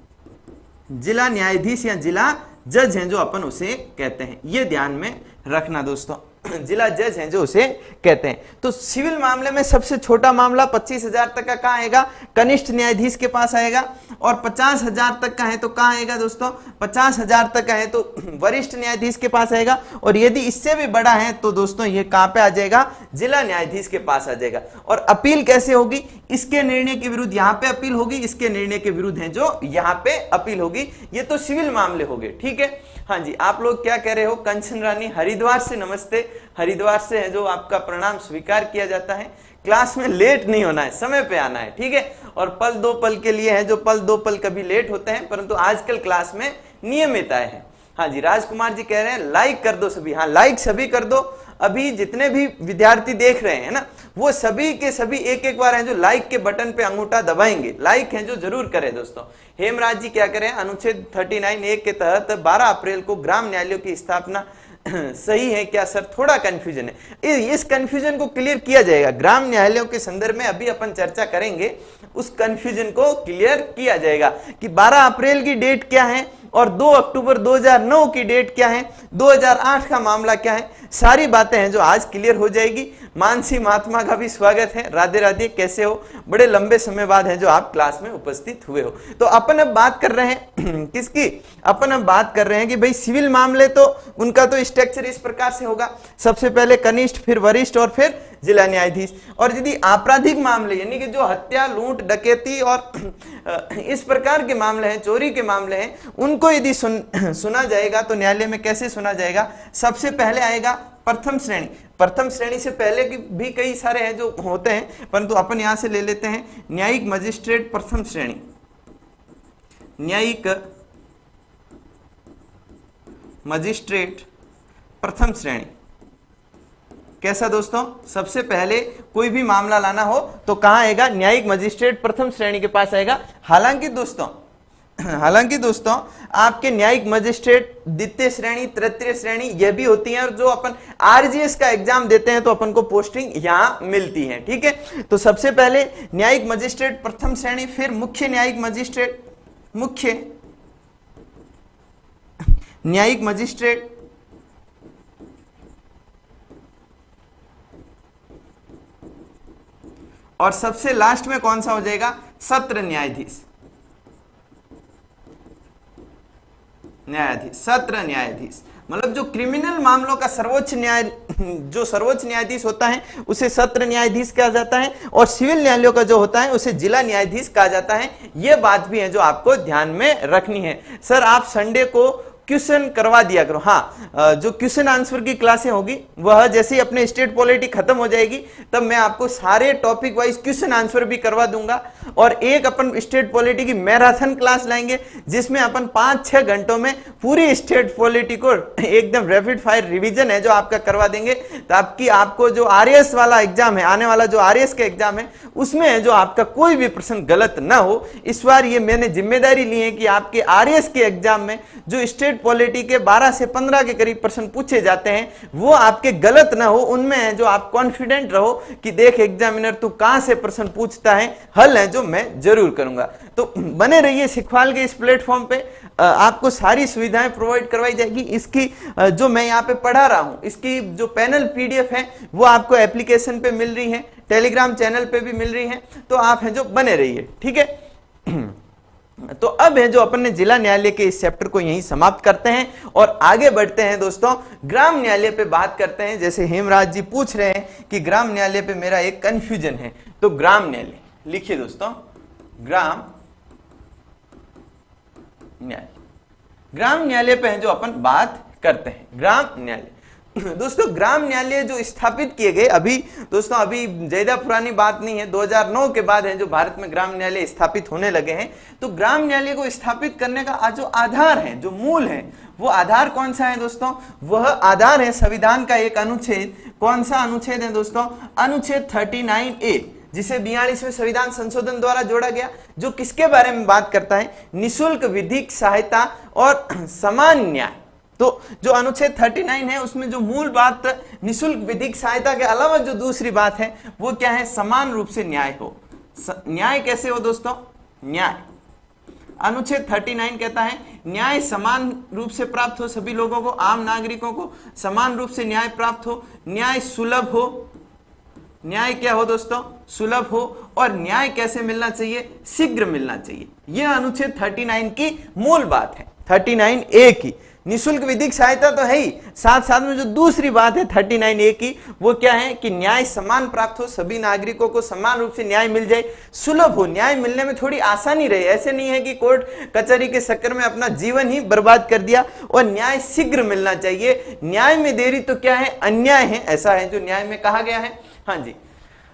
जिला न्यायाधीश या जिला जज हैं जो अपन उसे कहते हैं, ये ध्यान में रखना दोस्तों। जिला जज हैं जो उसे कहते हैं। तो सिविल मामले में सबसे छोटा मामला 25,000 तक का कहां आएगा, कनिष्ठ न्यायाधीश के पास आएगा। और 50,000 तक का है तो कहां आएगा दोस्तों, 50,000 तक का है तो वरिष्ठ न्यायाधीश के पास आएगा। और यदि इससे भी बड़ा है तो दोस्तों ये कहां पे आ जाएगा, जिला न्यायाधीश के पास आ जाएगा। और अपील कैसे होगी, इसके निर्णय के विरुद्ध यहाँ पे अपील होगी, इसके निर्णय के विरुद्ध है जो यहाँ पे अपील होगी। ये तो सिविल मामले हो गए, ठीक है। हाँ जी, आप लोग क्या कह रहे हो, कंचन रानी हरिद्वार से, नमस्ते। हरिद्वार से है जो आपका प्रणाम स्वीकार किया जाता है। क्लास में लेट नहीं होना है, समय पे आना है, ठीक है। और पल दो पल के लिए है जो पल दो पल कभी लेट होते हैं, परंतु आजकल क्लास में नियमितताएं हैं। हाँ जी, राजकुमार जी कह रहे हैं लाइक कर दो सभी। हाँ, लाइक सभी कर दो। अभी जितने भी विद्यार्थी देख रहे हैं ना, वो सभी के सभी एक एक बार हैं जो लाइक के बटन पे अंगूठा दबाएंगे, लाइक हैं जो जरूर करें दोस्तों। हेमराज जी क्या करें, अनुच्छेद 39(1) के तहत 12 अप्रैल को ग्राम न्यायालयों की स्थापना सही है क्या सर, थोड़ा कंफ्यूजन है। इस कंफ्यूजन को क्लियर किया जाएगा ग्राम न्यायालयों के संदर्भ में, अभी अपन चर्चा करेंगे। उस कंफ्यूजन को क्लियर किया जाएगा कि 12 अप्रैल की डेट क्या है और 2 अक्टूबर 2009 की डेट क्या है, 2008 का मामला क्या है, सारी बातें हैं जो आज क्लियर हो जाएगी। मानसी महात्मा का भी स्वागत है, राधे राधे, कैसे हो, बड़े लंबे समय बाद है जो आप क्लास में उपस्थित हुए हो। तो अपन अब बात कर रहे हैं किसकी, अपन अब बात कर रहे हैं कि भाई सिविल मामले तो उनका तो स्ट्रक्चर इस प्रकार से होगा, सबसे पहले कनिष्ठ, फिर वरिष्ठ और फिर जिला न्यायाधीश। और यदि आपराधिक मामले यानी कि जो हत्या, लूट, डकैती और इस प्रकार के मामले हैं, चोरी के मामले हैं, उनको यदि सुना जाएगा तो न्यायालय में कैसे सुना जाएगा, सबसे पहले आएगा प्रथम श्रेणी। प्रथम श्रेणी से पहले की भी कई सारे हैं जो होते हैं, परंतु अपन यहां से ले लेते हैं न्यायिक मजिस्ट्रेट प्रथम श्रेणी। न्यायिक मजिस्ट्रेट प्रथम श्रेणी कैसा दोस्तों, सबसे पहले कोई भी मामला लाना हो तो कहां आएगा, न्यायिक मजिस्ट्रेट प्रथम श्रेणी के पास आएगा। हालांकि दोस्तों हालांकि दोस्तों आपके न्यायिक मजिस्ट्रेट द्वितीय श्रेणी, तृतीय श्रेणी यह भी होती हैं, और जो अपन आरजीएस का एग्जाम देते हैं तो अपन को पोस्टिंग यहां मिलती है। ठीक है, तो सबसे पहले न्यायिक मजिस्ट्रेट प्रथम श्रेणी, फिर मुख्य न्यायिक मजिस्ट्रेट, मुख्य न्यायिक मजिस्ट्रेट, और सबसे लास्ट में कौन सा हो जाएगा, सत्र न्यायाधीश, सत्र न्यायाधीश। मतलब जो क्रिमिनल मामलों का सर्वोच्च न्यायाधीश होता है उसे सत्र न्यायाधीश कहा जाता है, और सिविल न्यायालयों का जो होता है उसे जिला न्यायाधीश कहा जाता है। यह बात भी है जो आपको ध्यान में रखनी है। सर आप संडे को क्वेश्चन करवा दिया करो। हाँ, जो क्वेश्चन आंसर की क्लासें होगी वह जैसे ही अपने स्टेट पॉलिटी खत्म हो जाएगी तब मैं आपको सारे टॉपिक वाइज क्वेश्चन आंसर भी करवा दूंगा, और एक अपन स्टेट पॉलिटी की मैराथन क्लास लाएंगे जिसमें अपन 5-6 घंटों में पूरी स्टेट पॉलिटी को एकदम रैपिड फायर रिवीजन है जो आपका करवा देंगे, ताकि आपको जो आरएएस वाला एग्जाम है, आने वाला जो आरएएस का एग्जाम है उसमें जो आपका कोई भी प्रश्न गलत ना हो। इस बार ये मैंने जिम्मेदारी ली है कि आपके आरएएस के एग्जाम में जो स्टेट पॉलिटी के 12 से 15 के करीब प्रश्न पूछे जाते हैं वो आपके गलत ना हो, उनमें है जो आप कॉन्फिडेंट रहो कि देख एग्जामिनर तू कहां से प्रश्न पूछता है, हल है जो मैं जरूर करूंगा। तो बने रहिए सिखवाल के इस प्लेटफॉर्म पे, आपको सारी सुविधाएं प्रोवाइड करवाई जाएगी। इसकी जो मैं यहाँ पे पढ़ा रहा हूं इसकी जो पैनल पीडीएफ है वो आपको एप्लीकेशन पे मिल रही है, टेलीग्राम चैनल पे भी मिल रही है, तो आप हैं जो बने रहिए। ठीक है, तो अब है जो अपन ने जिला न्यायालय के इस चैप्टर को यहीं समाप्त करते हैं और आगे बढ़ते हैं दोस्तों, ग्राम न्यायालय पे बात करते हैं। जैसे हेमराज जी पूछ रहे हैं कि ग्राम न्यायालय पे मेरा एक कंफ्यूजन है, तो ग्राम न्यायालय लिखिए दोस्तों, ग्राम न्यायालय। ग्राम न्यायालय पे है जो अपन बात करते हैं, ग्राम न्यायालय। दोस्तों ग्राम न्यायालय जो स्थापित किए गए, अभी दोस्तों अभी ज्यादा पुरानी बात नहीं है, 2009 के बाद है जो भारत में ग्राम न्यायालय स्थापित होने लगे हैं। तो ग्राम न्यायालय को स्थापित करने का जो आधार है, जो मूल है, वो आधार कौन सा है दोस्तों, वह आधार है संविधान का एक अनुच्छेद। कौन सा अनुच्छेद है दोस्तों, अनुच्छेद 39A, जिसे 42वें संविधान संशोधन द्वारा जोड़ा गया, जो किसके बारे में बात करता है, निशुल्क विधिक सहायता और समान न्याय। तो जो अनुच्छेद 39 है उसमें जो मूल बात निशुल्क विधिक सहायता के अलावा जो दूसरी बात है वो क्या है, समान रूप से न्याय हो। न्याय कैसे हो दोस्तों, न्याय अनुच्छेद 39 कहता है न्याय समान रूप से प्राप्त हो, सभी लोगों को, आम नागरिकों को समान रूप से न्याय प्राप्त हो, न्याय सुलभ हो। न्याय क्या हो दोस्तों, सुलभ हो, और न्याय कैसे मिलना चाहिए, शीघ्र मिलना चाहिए। यह अनुच्छेद 39 की मूल बात है, 39A की। निशुल्क विधिक सहायता तो है ही, साथ साथ में जो दूसरी बात है 39A की वो क्या है कि न्याय समान प्राप्त हो, सभी नागरिकों को समान रूप से न्याय मिल जाए, सुलभ हो, न्याय मिलने में थोड़ी आसानी रहे। ऐसे नहीं है कि कोर्ट कचहरी के चक्कर में अपना जीवन ही बर्बाद कर दिया, और न्याय शीघ्र मिलना चाहिए। न्याय में देरी तो क्या है, अन्याय है, ऐसा है जो न्याय में कहा गया है। हाँ जी,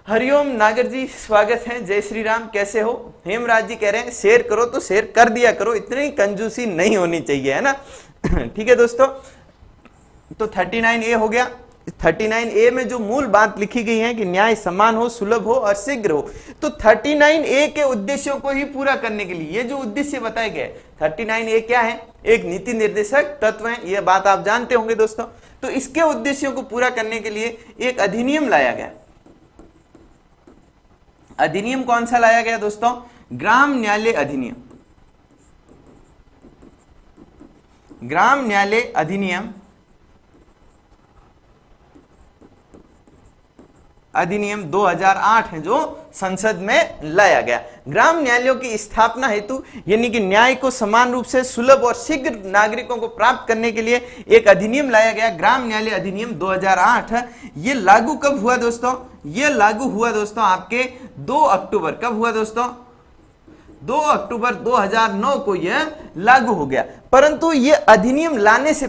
हरिओम नागर जी स्वागत है, जय श्री राम, कैसे हो। हेमराज जी कह रहे हैं शेयर करो तो शेयर कर दिया करो, इतनी कंजूसी नहीं होनी चाहिए, है ना। ठीक है दोस्तों, तो 39A हो गया। 39A में जो मूल बात लिखी गई है कि न्याय समान हो, सुलभ हो और शीघ्र हो, तो 39A के उद्देश्यों को ही पूरा करने के लिए ये जो उद्देश्य बताए गए, 39A क्या है, एक नीति निर्देशक तत्व है, ये बात आप जानते होंगे दोस्तों। तो इसके उद्देश्यों को पूरा करने के लिए एक अधिनियम लाया गया। अधिनियम कौन सा लाया गया दोस्तों, ग्राम न्यायालय अधिनियम। ग्राम न्यायालय अधिनियम, अधिनियम 2008 है जो संसद में लाया गया। ग्राम न्यायालयों की स्थापना हेतु यानी कि न्याय को समान रूप से सुलभ और शीघ्र नागरिकों को प्राप्त करने के लिए एक अधिनियम लाया गया, ग्राम न्यायालय अधिनियम 2008। ये लागू कब हुआ दोस्तों, ये लागू हुआ दोस्तों आपके 2 अक्टूबर, कब हुआ दोस्तों, 2 अक्टूबर 2009 को यह लागू हो गया। परंतु यह अधिनियम लाने से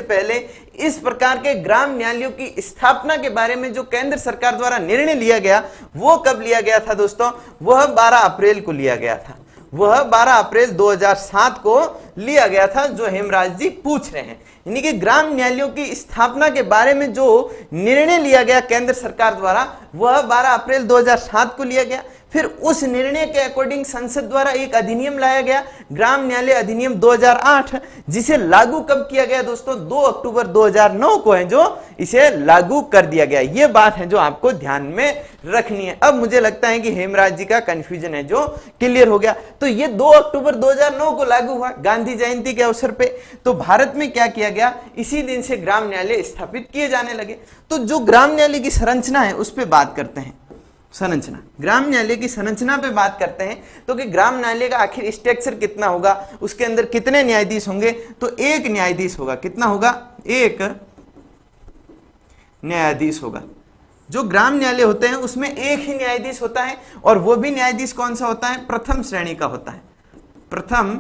पहले इस प्रकार के ग्राम न्यायालयों की स्थापना के बारे में जो केंद्र सरकार द्वारा निर्णय लिया गया वो कब लिया गया था दोस्तों, वह 12 अप्रैल को लिया गया था। वह 12 अप्रैल 2007 को लिया गया था, जो हेमराज जी पूछ रहे हैं। यानी कि ग्राम न्यायालयों की स्थापना के बारे में जो निर्णय लिया गया केंद्र सरकार द्वारा वह 12 अप्रैल 2007 को लिया गया। फिर उस निर्णय के अकॉर्डिंग संसद द्वारा एक अधिनियम लाया गया, ग्राम न्यायालय अधिनियम 2008, जिसे लागू कब किया गया दोस्तों? 2 अक्टूबर 2009 को है जो इसे लागू कर दिया गया। ये बात है जो आपको ध्यान में रखनी है। अब मुझे लगता है कि हेमराज जी का कंफ्यूजन है जो क्लियर हो गया। तो ये 2 अक्टूबर 2009 को लागू हुआ गांधी जयंती के अवसर पे। तो भारत में क्या किया गया? इसी दिन से ग्राम न्यायालय स्थापित किए जाने लगे। तो जो ग्राम न्यायालय की संरचना है उस पर बात करते हैं। संरचना, ग्राम न्यायालय की संरचना पे बात करते हैं। तो कि ग्राम न्यायालय का आखिर स्ट्रक्चर कितना होगा, उसके अंदर कितने न्यायाधीश होंगे? तो एक न्यायाधीश होगा। कितना होगा? एक न्यायाधीश होगा। जो ग्राम न्यायालय होते हैं उसमें एक ही न्यायाधीश होता है, और वो भी न्यायाधीश कौन सा होता है? प्रथम श्रेणी का होता है। प्रथम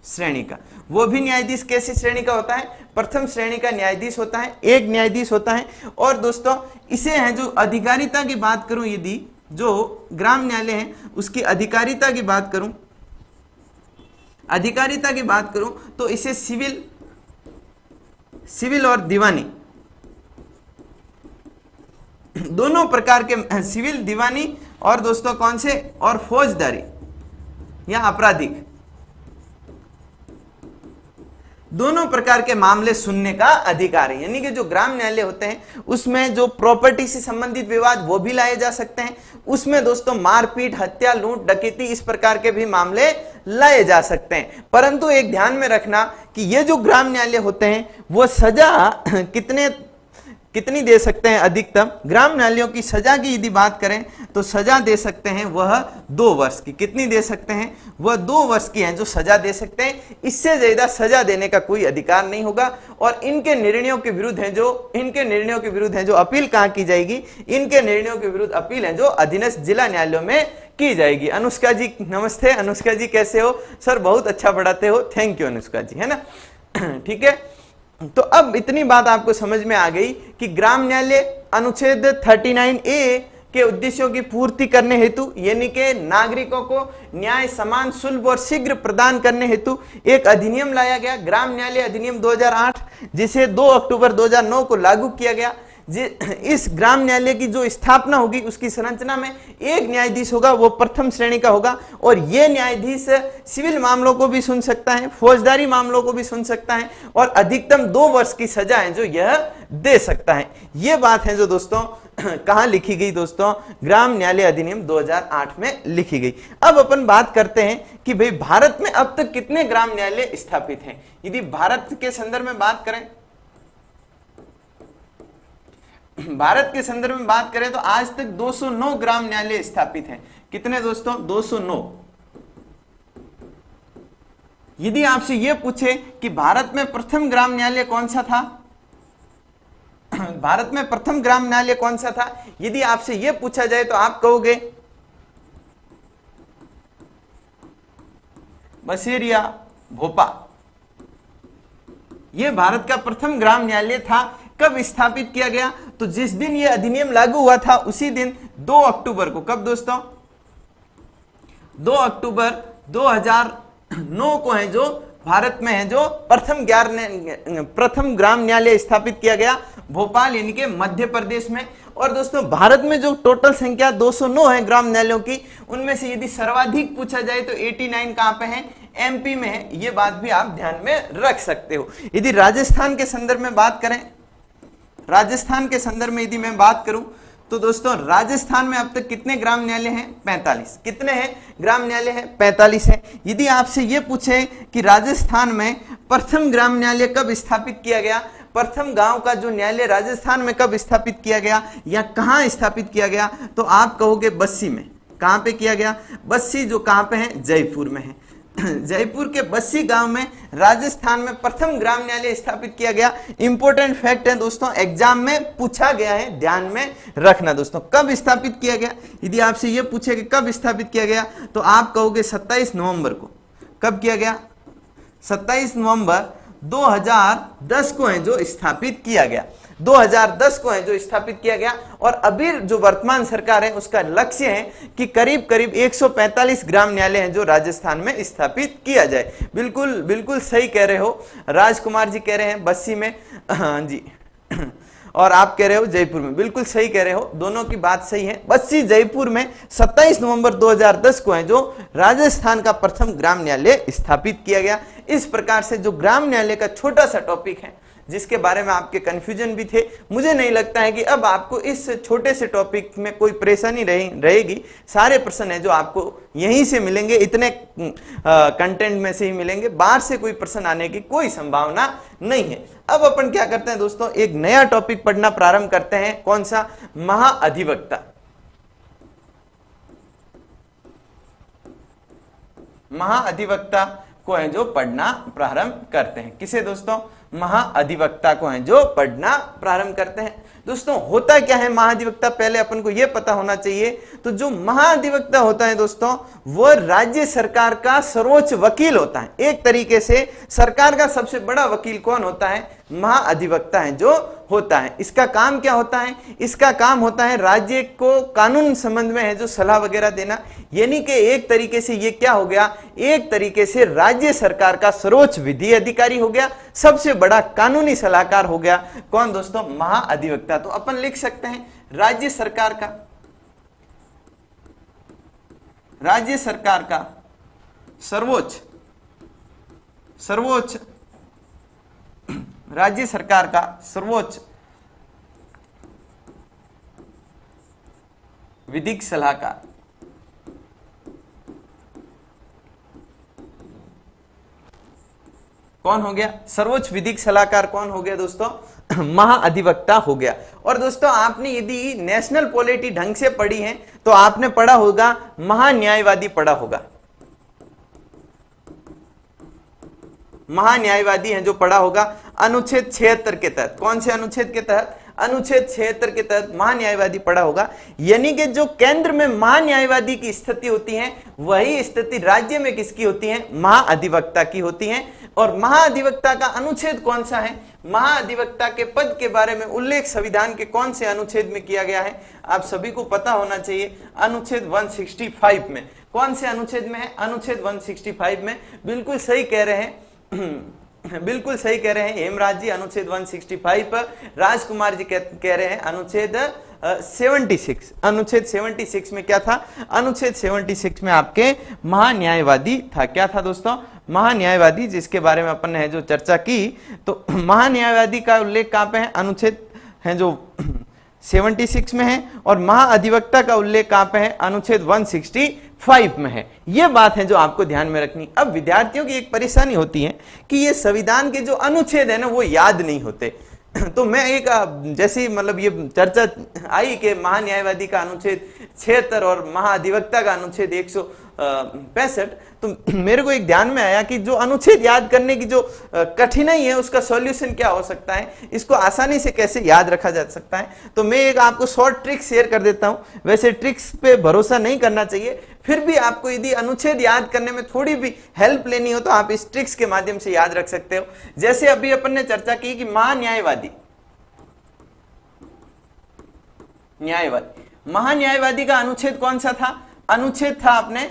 श्रेणी का। वो भी न्यायाधीश कैसी श्रेणी का होता है? प्रथम श्रेणी का न्यायाधीश होता है, एक न्यायाधीश होता है। और दोस्तों इसे है जो अधिकारिता की बात करूं, यदि जो ग्राम न्यायालय है उसकी अधिकारिता की बात करूं, अधिकारिता की बात करूं तो इसे सिविल और दीवानी दोनों प्रकार के, सिविल, दीवानी और दोस्तों कौन से, और फौजदारी या आपराधिक, दोनों प्रकार के मामले सुनने का अधिकार है। यानी कि जो ग्राम न्यायालय होते हैं उसमें जो प्रॉपर्टी से संबंधित विवाद वो भी लाए जा सकते हैं। उसमें दोस्तों मारपीट, हत्या, लूट, डकैती, इस प्रकार के भी मामले लाए जा सकते हैं। परंतु एक ध्यान में रखना कि ये जो ग्राम न्यायालय होते हैं वो सजा कितनी दे सकते हैं? अधिकतम ग्राम न्यायालयों की सजा की यदि बात करें तो सजा दे सकते हैं वह 2 वर्ष की। कितनी दे सकते हैं? वह 2 वर्ष की है जो सजा दे सकते हैं। इससे ज्यादा सजा देने का कोई अधिकार नहीं होगा। और इनके निर्णयों के विरुद्ध है जो अपील कहां की जाएगी? इनके निर्णयों के विरुद्ध अपील है जो अधीनस्थ जिला न्यायालयों में की जाएगी। अनुष्का जी नमस्ते। अनुष्का जी कैसे हो? सर बहुत अच्छा पढ़ाते हो, थैंक यू अनुष्का जी, है ना। ठीक है, तो अब इतनी बात आपको समझ में आ गई कि ग्राम न्यायालय अनुच्छेद 39A के उद्देश्यों की पूर्ति करने हेतु, यानी कि नागरिकों को न्याय समान, सुलभ और शीघ्र प्रदान करने हेतु एक अधिनियम लाया गया, ग्राम न्यायालय अधिनियम 2008, जिसे 2 अक्टूबर 2009 को लागू किया गया। इस ग्राम न्यायालय की जो स्थापना होगी उसकी संरचना में एक न्यायाधीश होगा, वो प्रथम श्रेणी का होगा। और ये न्यायाधीश सिविल मामलों को भी सुन सकता है, फौजदारी मामलों को भी सुन सकता है, और अधिकतम 2 वर्ष की सजा है जो यह दे सकता है। ये बात है जो दोस्तों कहां लिखी गई? दोस्तों ग्राम न्यायालय अधिनियम 2008 में लिखी गई। अब अपन बात करते हैं कि भाई भारत में अब तक कितने ग्राम न्यायालय स्थापित हैं। यदि भारत के संदर्भ में बात करें, भारत के संदर्भ में बात करें तो आज तक 209 ग्राम न्यायालय स्थापित हैं। कितने दोस्तों? 209। यदि आपसे यह पूछे कि भारत में प्रथम ग्राम न्यायालय कौन सा था, भारत में प्रथम ग्राम न्यायालय कौन सा था, यदि आपसे यह पूछा जाए तो आप कहोगे बसेरिया भोपाल। यह भारत का प्रथम ग्राम न्यायालय था। कब स्थापित किया गया? तो जिस दिन यह अधिनियम लागू हुआ था उसी दिन 2 अक्टूबर को। कब दोस्तों? 2 अक्टूबर 2009 को है जो भारत में है जो प्रथम ग्राम न्यायालय स्थापित किया गया, भोपाल यानी कि मध्य प्रदेश में। और दोस्तों भारत में जो टोटल संख्या 209 है ग्राम न्यायालयों की, उनमें से यदि सर्वाधिक पूछा जाए तो 89 कहां पे है? एमपी में है। ये बात भी आप ध्यान में रख सकते हो। यदि राजस्थान के संदर्भ में बात करें, राजस्थान के संदर्भ में यदि मैं बात करूं तो दोस्तों राजस्थान में अब तक कितने ग्राम न्यायालय हैं? 45। कितने हैं ग्राम न्यायालय हैं? 45 है। यदि आपसे यह पूछे कि राजस्थान में प्रथम ग्राम न्यायालय कब स्थापित किया गया, प्रथम गांव का जो न्यायालय राजस्थान में कब स्थापित किया गया या कहां स्थापित किया गया, तो आप कहोगे बस्सी में। कहां पे किया गया? बस्सी, जो कहां पे है? जयपुर में है। जयपुर के बस्सी गांव में राजस्थान में प्रथम ग्राम न्यायालय स्थापित किया गया। इंपॉर्टेंट फैक्ट है दोस्तों, एग्जाम में पूछा गया है, ध्यान में रखना दोस्तों। कब स्थापित किया गया? यदि आपसे यह पूछे कि कब स्थापित किया गया तो आप कहोगे 27 नवंबर को। कब किया गया? 27 नवंबर 2010 को है जो स्थापित किया गया। 2010 को है जो स्थापित किया गया। और अभी जो वर्तमान सरकार है उसका लक्ष्य है कि करीब करीब 145 ग्राम न्यायालय हैं जो राजस्थान में स्थापित किया जाए। बिल्कुल सही कह रहे हो, राजकुमार जी कह रहे हैं बस्सी में। हाँ जी। और आप कह रहे हो जयपुर में, बिल्कुल सही कह रहे हो, दोनों की बात सही है। बस्सी जयपुर में 27 नवंबर 2010 को है जो राजस्थान का प्रथम ग्राम न्यायालय स्थापित किया गया। इस प्रकार से जो ग्राम न्यायालय का छोटा सा टॉपिक है जिसके बारे में आपके कंफ्यूजन भी थे, मुझे नहीं लगता है कि अब आपको इस छोटे से टॉपिक में कोई परेशानी रहेगी। सारे प्रश्न है जो आपको यहीं से मिलेंगे, इतने कंटेंट में से ही मिलेंगे, बाहर से कोई प्रश्न आने की कोई संभावना नहीं है। अब अपन क्या करते हैं दोस्तों, एक नया टॉपिक पढ़ना प्रारंभ करते हैं। कौन सा? महाअधिवक्ता। महाअधिवक्ता को है जो पढ़ना प्रारंभ करते हैं। किसे दोस्तों? महाअधिवक्ता को है जो पढ़ना प्रारंभ करते हैं। दोस्तों होता क्या है महाअधिवक्ता, पहले अपन को यह पता होना चाहिए। तो जो महाअधिवक्ता होता है दोस्तों, वह राज्य सरकार का सर्वोच्च वकील होता है। एक तरीके से सरकार का सबसे बड़ा वकील कौन होता है? महाअधिवक्ता है जो होता है। इसका काम क्या होता है? इसका काम होता है राज्य को कानून संबंध में है जो सलाह वगैरह देना। यानी कि एक तरीके से ये क्या हो गया, एक तरीके से राज्य सरकार का सर्वोच्च विधि अधिकारी हो गया, सबसे बड़ा कानूनी सलाहकार हो गया। कौन दोस्तों? महाअधिवक्ता। तो अपन लिख सकते हैं राज्य सरकार का, राज्य सरकार का सर्वोच्च राज्य सरकार का सर्वोच्च विधिक सलाहकार। कौन हो गया? सर्वोच्च विधिक सलाहकार कौन हो गया दोस्तों? महाअधिवक्ता हो गया। और दोस्तों आपने यदि नेशनल पॉलिटी ढंग से पढ़ी है तो आपने पढ़ा होगा महान्यायवादी पढ़ा होगा। महान्यायवादी है जो पढ़ा होगा अनुच्छेद 76 के तहत। कौन से अनुच्छेद के तहत? अनुच्छेद 76 के तहत महान्यायवादी पढ़ा होगा। यानी कि जो केंद्र में महान्यायवादी की स्थिति होती है वही स्थिति राज्य में किसकी होती है? महाअधिवक्ता की होती है। और महाअधिवक्ता का अनुच्छेद कौन सा है? महाअधिवक्ता के पद के बारे में उल्लेख संविधान के कौन से अनुच्छेद में किया गया है? आप सभी को पता होना चाहिए, अनुच्छेद 165 में। कौन से अनुच्छेद में है? अनुच्छेद 165 में। बिल्कुल सही कह रहे हैं बिल्कुल सही कह रहे हैं हेमराज जी, अनुच्छेद 165 पर। राजकुमार जी कह रहे हैं अनुच्छेद 76। अनुच्छेद 76 में क्या था? अनुच्छेद 76 में आपके महान्यायवादी था। क्या था दोस्तों? महान्यायवादी, जिसके बारे में अपन ने जो चर्चा की। तो महान्यायवादी का उल्लेख कहां पे है? अनुच्छेद है जो 76 में है। और महाअधिवक्ता का उल्लेख कहां पे है? अनुच्छेद 165 में है। यह बात है जो आपको ध्यान में रखनी। अब विद्यार्थियों की एक परेशानी होती है कि ये संविधान के जो अनुच्छेद है ना वो याद नहीं होते। तो मैं एक जैसी मतलब ये चर्चा आई कि महान्यायवादी का अनुच्छेद 76 और महाअधिवक्ता का अनुच्छेद 165, तो मेरे को एक ध्यान में आया कि जो अनुच्छेद याद करने की जो कठिनाई है उसका सॉल्यूशन क्या हो सकता है, इसको आसानी से कैसे याद रखा जा सकता है। तो मैं एक आपको शॉर्ट ट्रिक शेयर कर देता हूं। वैसे ट्रिक्स पे भरोसा नहीं करना चाहिए, फिर भी आपको यदि अनुच्छेद याद करने में थोड़ी भी हेल्प लेनी हो तो आप इस ट्रिक्स के माध्यम से याद रख सकते हो। जैसे अभी अपन ने चर्चा की कि महान्यायवादी, महान्यायवादी का अनुच्छेद कौन सा था? अनुच्छेद था अपने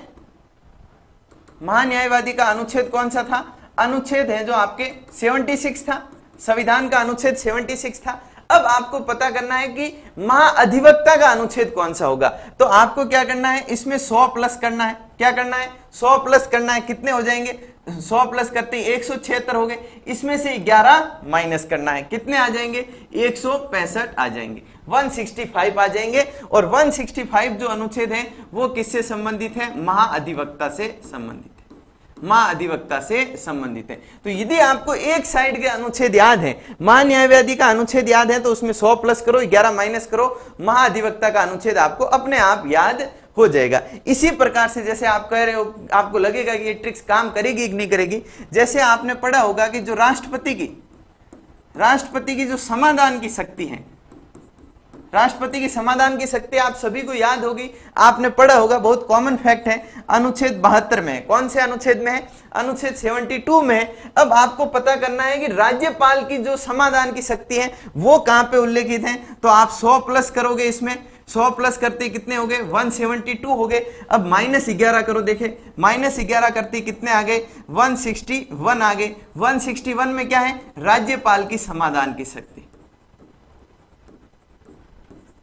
महान्यायवादी का अनुच्छेद कौन सा था? अनुच्छेद है जो आपके 76 था। संविधान का अनुच्छेद 76 था। अब आपको पता करना है कि महाअधिवक्ता का अनुच्छेद कौन सा होगा। तो आपको क्या करना है, इसमें 100 प्लस करना है। क्या करना है? 100 प्लस करना है। कितने हो जाएंगे? 100 प्लस करते ही 176 हो गए। इसमें से 11 माइनस करना है। कितने आ जाएंगे? 165 आ जाएंगे, 165 आ जाएंगे। और 165 जो अनुच्छेद है वो किससे संबंधित है? महाअधिवक्ता से संबंधित है। महाअधिवक्ता से संबंधित है। तो यदि आपको एक साइड के अनुच्छेद याद है, महान्यायवादी का अनुच्छेद याद है, तो उसमें 100 प्लस करो, 11 माइनस करो, महाअधिवक्ता का अनुच्छेद आपको अपने आप याद हो जाएगा। इसी प्रकार से जैसे आप कह रहे हो, आपको लगेगा कि ये ट्रिक्स काम करेगी कि नहीं करेगी। जैसे आपने पढ़ा होगा कि जो राष्ट्रपति की जो समाधान की शक्ति है, राष्ट्रपति की समाधान की शक्ति आप सभी को याद होगी, आपने पढ़ा होगा, बहुत कॉमन फैक्ट है, अनुच्छेद 72 में है। कौन से अनुच्छेद में है? अनुच्छेद 72 में है। अब आपको पता करना है कि राज्यपाल की जो समाधान की शक्ति है वो कहां पे उल्लेखित है। तो आप 100 प्लस करोगे, इसमें 100 प्लस करते कितने हो गए? 172 हो गए। अब माइनस 11 करो, देखे माइनस 11 करते कितने आ गए? 161 आ गए। 161 में क्या है? राज्यपाल की समाधान की शक्ति।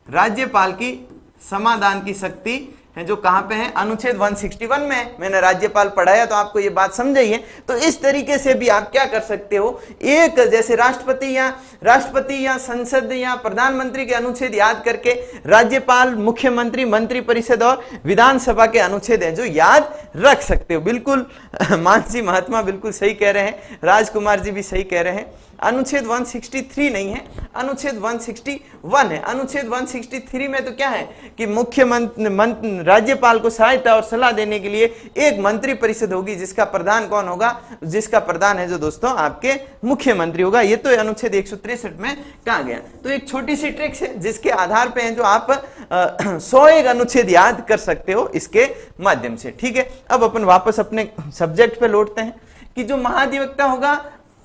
राज्यपाल की समाधान की शक्ति है जो कहां पे है, अनुच्छेद 161 में है। मैंने राज्यपाल पढ़ाया तो आपको ये बात समझाई है। तो इस तरीके से भी आप क्या कर सकते हो, एक जैसे राष्ट्रपति या संसद या प्रधानमंत्री के अनुच्छेद याद करके राज्यपाल, मुख्यमंत्री, मंत्री परिषद और विधानसभा के अनुच्छेद हैं जो याद रख सकते हो। बिल्कुल मानसी महात्मा बिल्कुल सही कह रहे हैं, राजकुमार जी भी सही कह रहे हैं। अनुच्छेद 163 नहीं है, अनुच्छेद 161 है। अनुच्छेद 163 में तो क्या है कि मुख्यमंत्री, राज्यपाल को सहायता और सलाह देने के लिए एक मंत्री परिषद होगी जिसका प्रधान कौन होगा, जिसका प्रधान है जो दोस्तों आपके मुख्यमंत्री होगा। ये तो अनुच्छेद 163 में कहा गया। तो एक छोटी सी ट्रिक्स है जिसके आधार पे है जो आप 101 अनुच्छेद याद कर सकते हो इसके माध्यम से। ठीक है, अब अपन वापस अपने सब्जेक्ट पे लौटते हैं कि जो महाधिवक्ता होगा,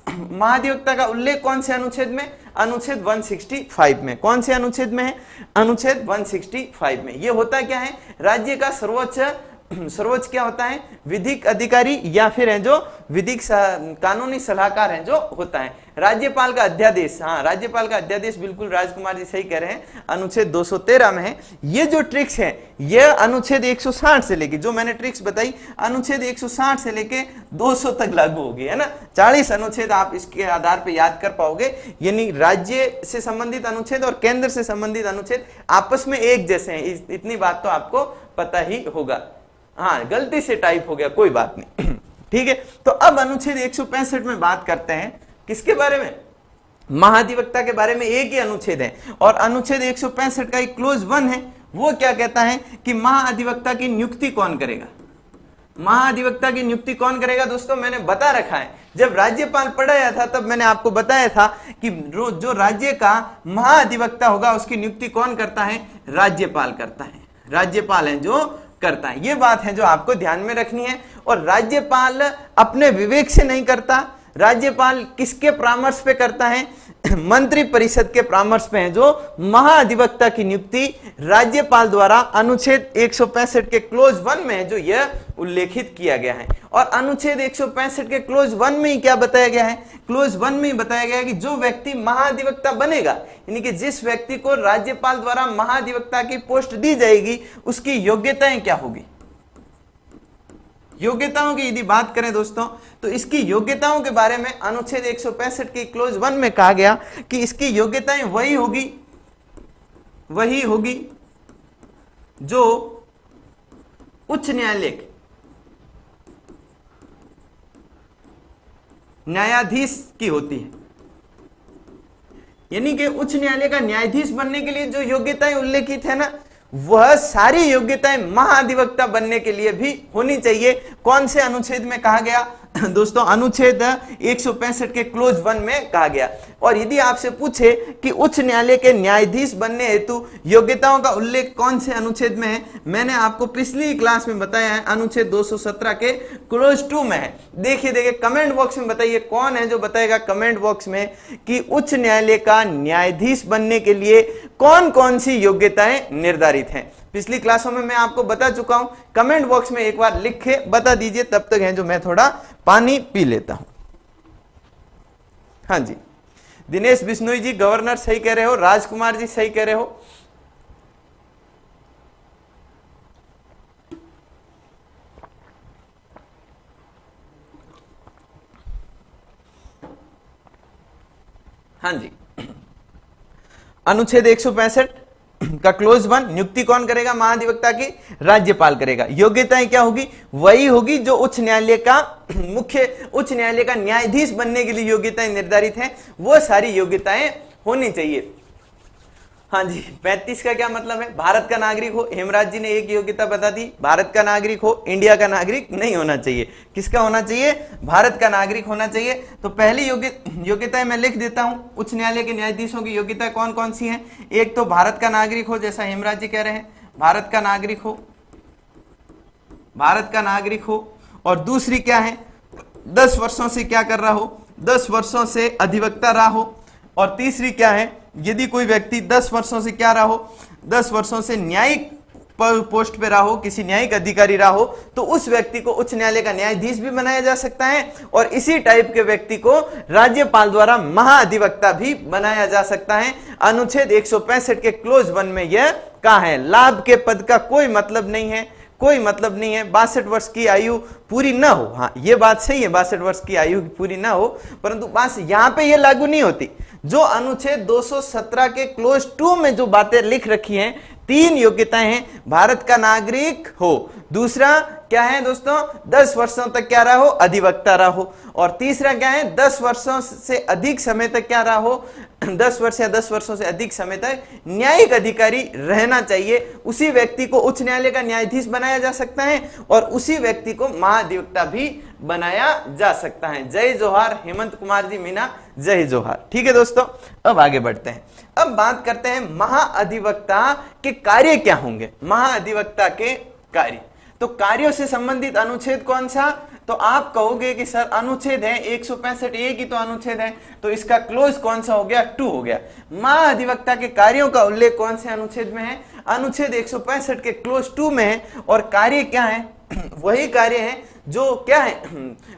महाधिवक्ता का उल्लेख कौन से अनुच्छेद में, अनुच्छेद 165 में। कौन से अनुच्छेद में है, अनुच्छेद 165 में। ये होता क्या है, राज्य का सर्वोच्च क्या होता है, विधिक अधिकारी या फिर है जो विधिक कानूनी सलाहकार है जो होता है। राज्यपाल का अध्यादेश, हाँ राज्यपाल का अध्यादेश बिल्कुल राजकुमार जी सही कह रहे हैं, अनुच्छेद 213 में है। ये जो ट्रिक्स है ये अनुच्छेद 160 से लेके, जो मैंने ट्रिक्स बताई अनुच्छेद 160 से लेके 200 तक लागू होगी, है ना। 40 अनुच्छेद आप इसके आधार पे याद कर पाओगे, यानी राज्य से संबंधित अनुच्छेद और केंद्र से संबंधित अनुच्छेद आपस में एक जैसे हैं। इतनी बात तो आपको पता ही होगा। हाँ गलती से टाइप हो गया, कोई बात नहीं। ठीक है, तो अब अनुच्छेद 165 में बात करते हैं किसके बारे में, महाधिवक्ता के बारे में। एक ही अनुच्छेद है और अनुच्छेद 165 का एक क्लोज 1 है। वो क्या कहता है कि महाधिवक्ता की नियुक्ति कौन करेगा, महाधिवक्ता की नियुक्ति कौन करेगा। दोस्तों मैंने बता रखा है, जब राज्यपाल पढ़ाया था तब मैंने आपको बताया था कि जो राज्य का महाधिवक्ता होगा उसकी नियुक्ति कौन करता है, राज्यपाल करता है। राज्यपाल है जो करता है, ये बात है जो आपको ध्यान में रखनी है। और राज्यपाल अपने विवेक से नहीं करता, राज्यपाल किसके परामर्श पे करता है, मंत्री परिषद के परामर्श पे है जो महाधिवक्ता की नियुक्ति राज्यपाल द्वारा अनुच्छेद 165 के क्लोज 1 में है जो यह उल्लेखित किया गया है। और अनुच्छेद 165 के क्लोज 1 में ही क्या बताया गया है, क्लोज 1 में ही बताया गया है कि जो व्यक्ति महाधिवक्ता बनेगा, यानी कि जिस व्यक्ति को राज्यपाल द्वारा महाधिवक्ता की पोस्ट दी जाएगी उसकी योग्यताएं क्या होगी। योग्यताओं की यदि बात करें दोस्तों तो इसकी योग्यताओं के बारे में अनुच्छेद 165 की क्लोज 1 में कहा गया कि इसकी योग्यताएं वही होगी जो उच्च न्यायालय न्यायाधीश की होती है। यानी कि उच्च न्यायालय का न्यायाधीश बनने के लिए जो योग्यताएं उल्लेखित है ना, वह सारी योग्यताएं महाधिवक्ता बनने के लिए भी होनी चाहिए। कौन से अनुच्छेद में कहा गया दोस्तों, अनुच्छेद 165 के क्लोज 1 में कहा गया। और यदि आपसे पूछे कि उच्च न्यायालय के न्यायाधीश बनने हेतु योग्यताओं का उल्लेख कौन से अनुच्छेद में है, मैंने आपको पिछली क्लास में बताया है अनुच्छेद 217 के क्लोज 2 में है। देखिए कमेंट बॉक्स में बताइए कौन है जो बताएगा कमेंट बॉक्स में कि उच्च न्यायालय का न्यायाधीश बनने के लिए कौन कौन सी योग्यताएं निर्धारित हैं। पिछली क्लासों में मैं आपको बता चुका हूं, कमेंट बॉक्स में एक बार लिख के बता दीजिए। तब तक है जो मैं थोड़ा पानी पी लेता हूं। हाँ जी, दिनेश बिश्नोई जी गवर्नर सही कह रहे हो, राजकुमार जी सही कह रहे हो। हाँ जी, अनुच्छेद 165 का क्लोज 1, नियुक्ति कौन करेगा महाधिवक्ता की, राज्यपाल करेगा। योग्यताएं क्या होगी, वही होगी जो उच्च न्यायालय का न्यायाधीश बनने के लिए योग्यताएं निर्धारित हैं, वो सारी योग्यताएं होनी चाहिए। हाँ जी, 35 का क्या मतलब है, भारत का नागरिक हो। हेमराज जी ने एक योग्यता बता दी, भारत का नागरिक हो, इंडिया का नागरिक नहीं होना चाहिए। किसका होना चाहिए, भारत का नागरिक होना चाहिए। तो पहली योग्यताएं मैं लिख देता हूं। उच्च न्यायालय के न्यायाधीशों की योग्यता कौन कौन सी है, एक तो भारत का नागरिक हो, जैसा हेमराज जी कह रहे हैं भारत का नागरिक हो, भारत का नागरिक हो। और दूसरी क्या है, 10 वर्षों से क्या कर रहा हो, 10 वर्षों से अधिवक्ता रहा हो। और तीसरी क्या है, यदि कोई व्यक्ति 10 वर्षों से क्या रहा हो, 10 वर्षों से न्यायिक पोस्ट पे रहा हो, किसी न्यायिक अधिकारी रहा हो, तो उस व्यक्ति को उच्च न्यायालय का न्यायाधीश भी बनाया जा सकता है और इसी टाइप के व्यक्ति को राज्यपाल द्वारा महाअधिवक्ता भी बनाया जा सकता है। अनुच्छेद 165 के क्लोज 1 में यह कहा है, लाभ के पद का कोई मतलब नहीं है, कोई मतलब नहीं है 62 वर्ष की आयु पूरी ना हो। हाँ, ये बात सही है, 62 वर्ष की आयु पूरी ना हो, परंतु बस यहां पे ये लागू नहीं होती। जो अनुच्छेद 217 के क्लोज 2 में जो बातें लिख रखी हैं, 3 योग्यताएं हैं, भारत का नागरिक हो, दूसरा क्या है दोस्तों, 10 वर्षों तक क्या रहा हो, अधिवक्ता रहा हो, और तीसरा क्या है, 10 वर्षों से अधिक समय तक क्या रहा हो, 10 वर्ष या 10 वर्षों से अधिक समय तक न्यायिक अधिकारी रहना चाहिए। उसी व्यक्ति को उच्च न्यायालय का न्यायाधीश बनाया जा सकता है और उसी व्यक्ति को महाधिवक्ता भी बनाया जा सकता है। जय जोहार हेमंत कुमार जी मीना, जय जोहार। ठीक है दोस्तों, अब आगे बढ़ते हैं। अब बात करते हैं महाअधिवक्ता के कार्य क्या होंगे। महाअधिवक्ता के कार्य, तो कार्यों से संबंधित अनुच्छेद कौन सा, तो आप कहोगे कि सर अनुच्छेद है 165, एक ही तो अनुच्छेद है, तो इसका क्लोज कौन सा हो गया, 2 हो गया। महाअधिवक्ता के कार्यों का उल्लेख कौन से अनुच्छेद में है, अनुच्छेद 165 के क्लोज 2 में है। और कार्य क्या है, वही कार्य है जो क्या है,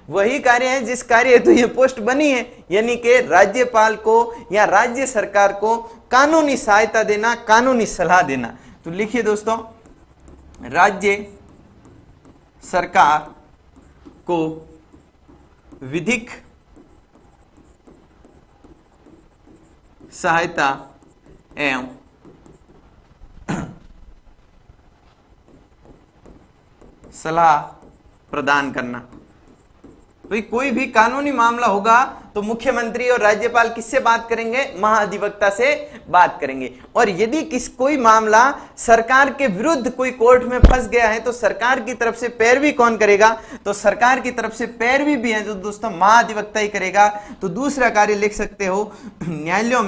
वही कार्य है जिस कार्य हेतु ये पोस्ट बनी है, यानी कि राज्यपाल को या राज्य सरकार को कानूनी सहायता देना, कानूनी सलाह देना। तो लिखिए दोस्तों, राज्य सरकार को विधिक सहायता एवं सलाह प्रदान करना। भाई कोई भी कानूनी मामला होगा तो मुख्यमंत्री और राज्यपाल किससे बात करेंगे, महाअधिवक्ता से बात करेंगे। और यदि कोई मामला सरकार के विरुद्ध कोई कोर्ट में फंस गया है तो सरकार की तरफ से पैरवी कौन करेगा, तो सरकार की तरफ से पैरवी भी है जो दोस्तों महाअधिवक्ता ही करेगा। तो दूसरा कार्य लिख सकते हो, न्यायालयों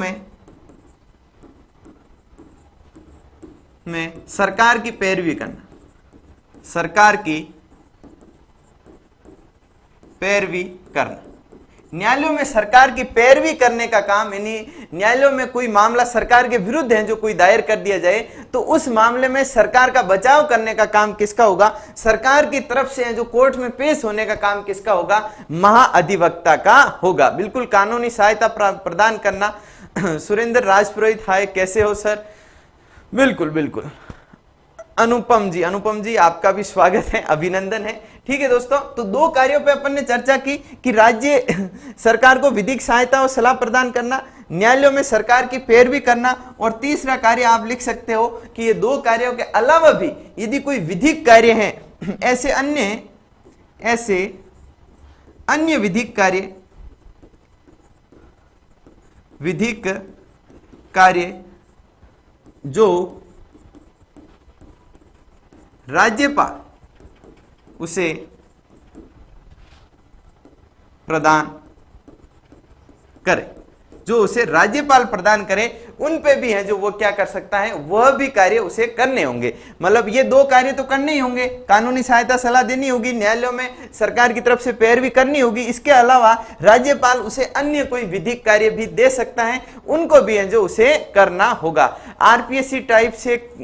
में सरकार की पैरवी करना, सरकार की पैरवी करना। न्यायालयों में सरकार की पैरवी करने का काम, यानी न्यायालयों में कोई मामला सरकार के विरुद्ध है जो कोई दायर कर दिया जाए तो उस मामले में सरकार का बचाव करने का काम किसका होगा, सरकार की तरफ से जो कोर्ट में पेश होने का काम किसका होगा, महाअधिवक्ता का होगा। बिल्कुल कानूनी सहायता प्रदान करना। सुरेंद्र राजपुरोहित, हाय, कैसे हो सर, बिल्कुल बिल्कुल। अनुपम जी आपका भी स्वागत है, अभिनंदन है। ठीक है दोस्तों, तो 2 कार्यों पे अपन ने चर्चा की कि राज्य सरकार को विधिक सहायता और सलाह प्रदान करना, न्यायालयों में सरकार की पैरवी करना, और तीसरा कार्य आप लिख सकते हो कि ये 2 कार्यों के अलावा भी यदि कोई विधिक कार्य है, ऐसे अन्य विधिक कार्य जो राज्यपाल उसे प्रदान करे, जो उसे राज्यपाल प्रदान करे, उन पे भी है जो वो क्या कर सकता है, वह भी कार्य उसे करने होंगे। मतलब ये 2 कार्य तो करने ही होंगे, कानूनी सहायता सलाह देनी होगी, न्यायालयों में सरकार की तरफ से पैरवी करनी होगी, इसके अलावा राज्यपाल उसे अन्य कोई विधिक कार्य भी दे सकता है, उनको भी है जो उसे करना होगा। आरपीएससी टाइप से,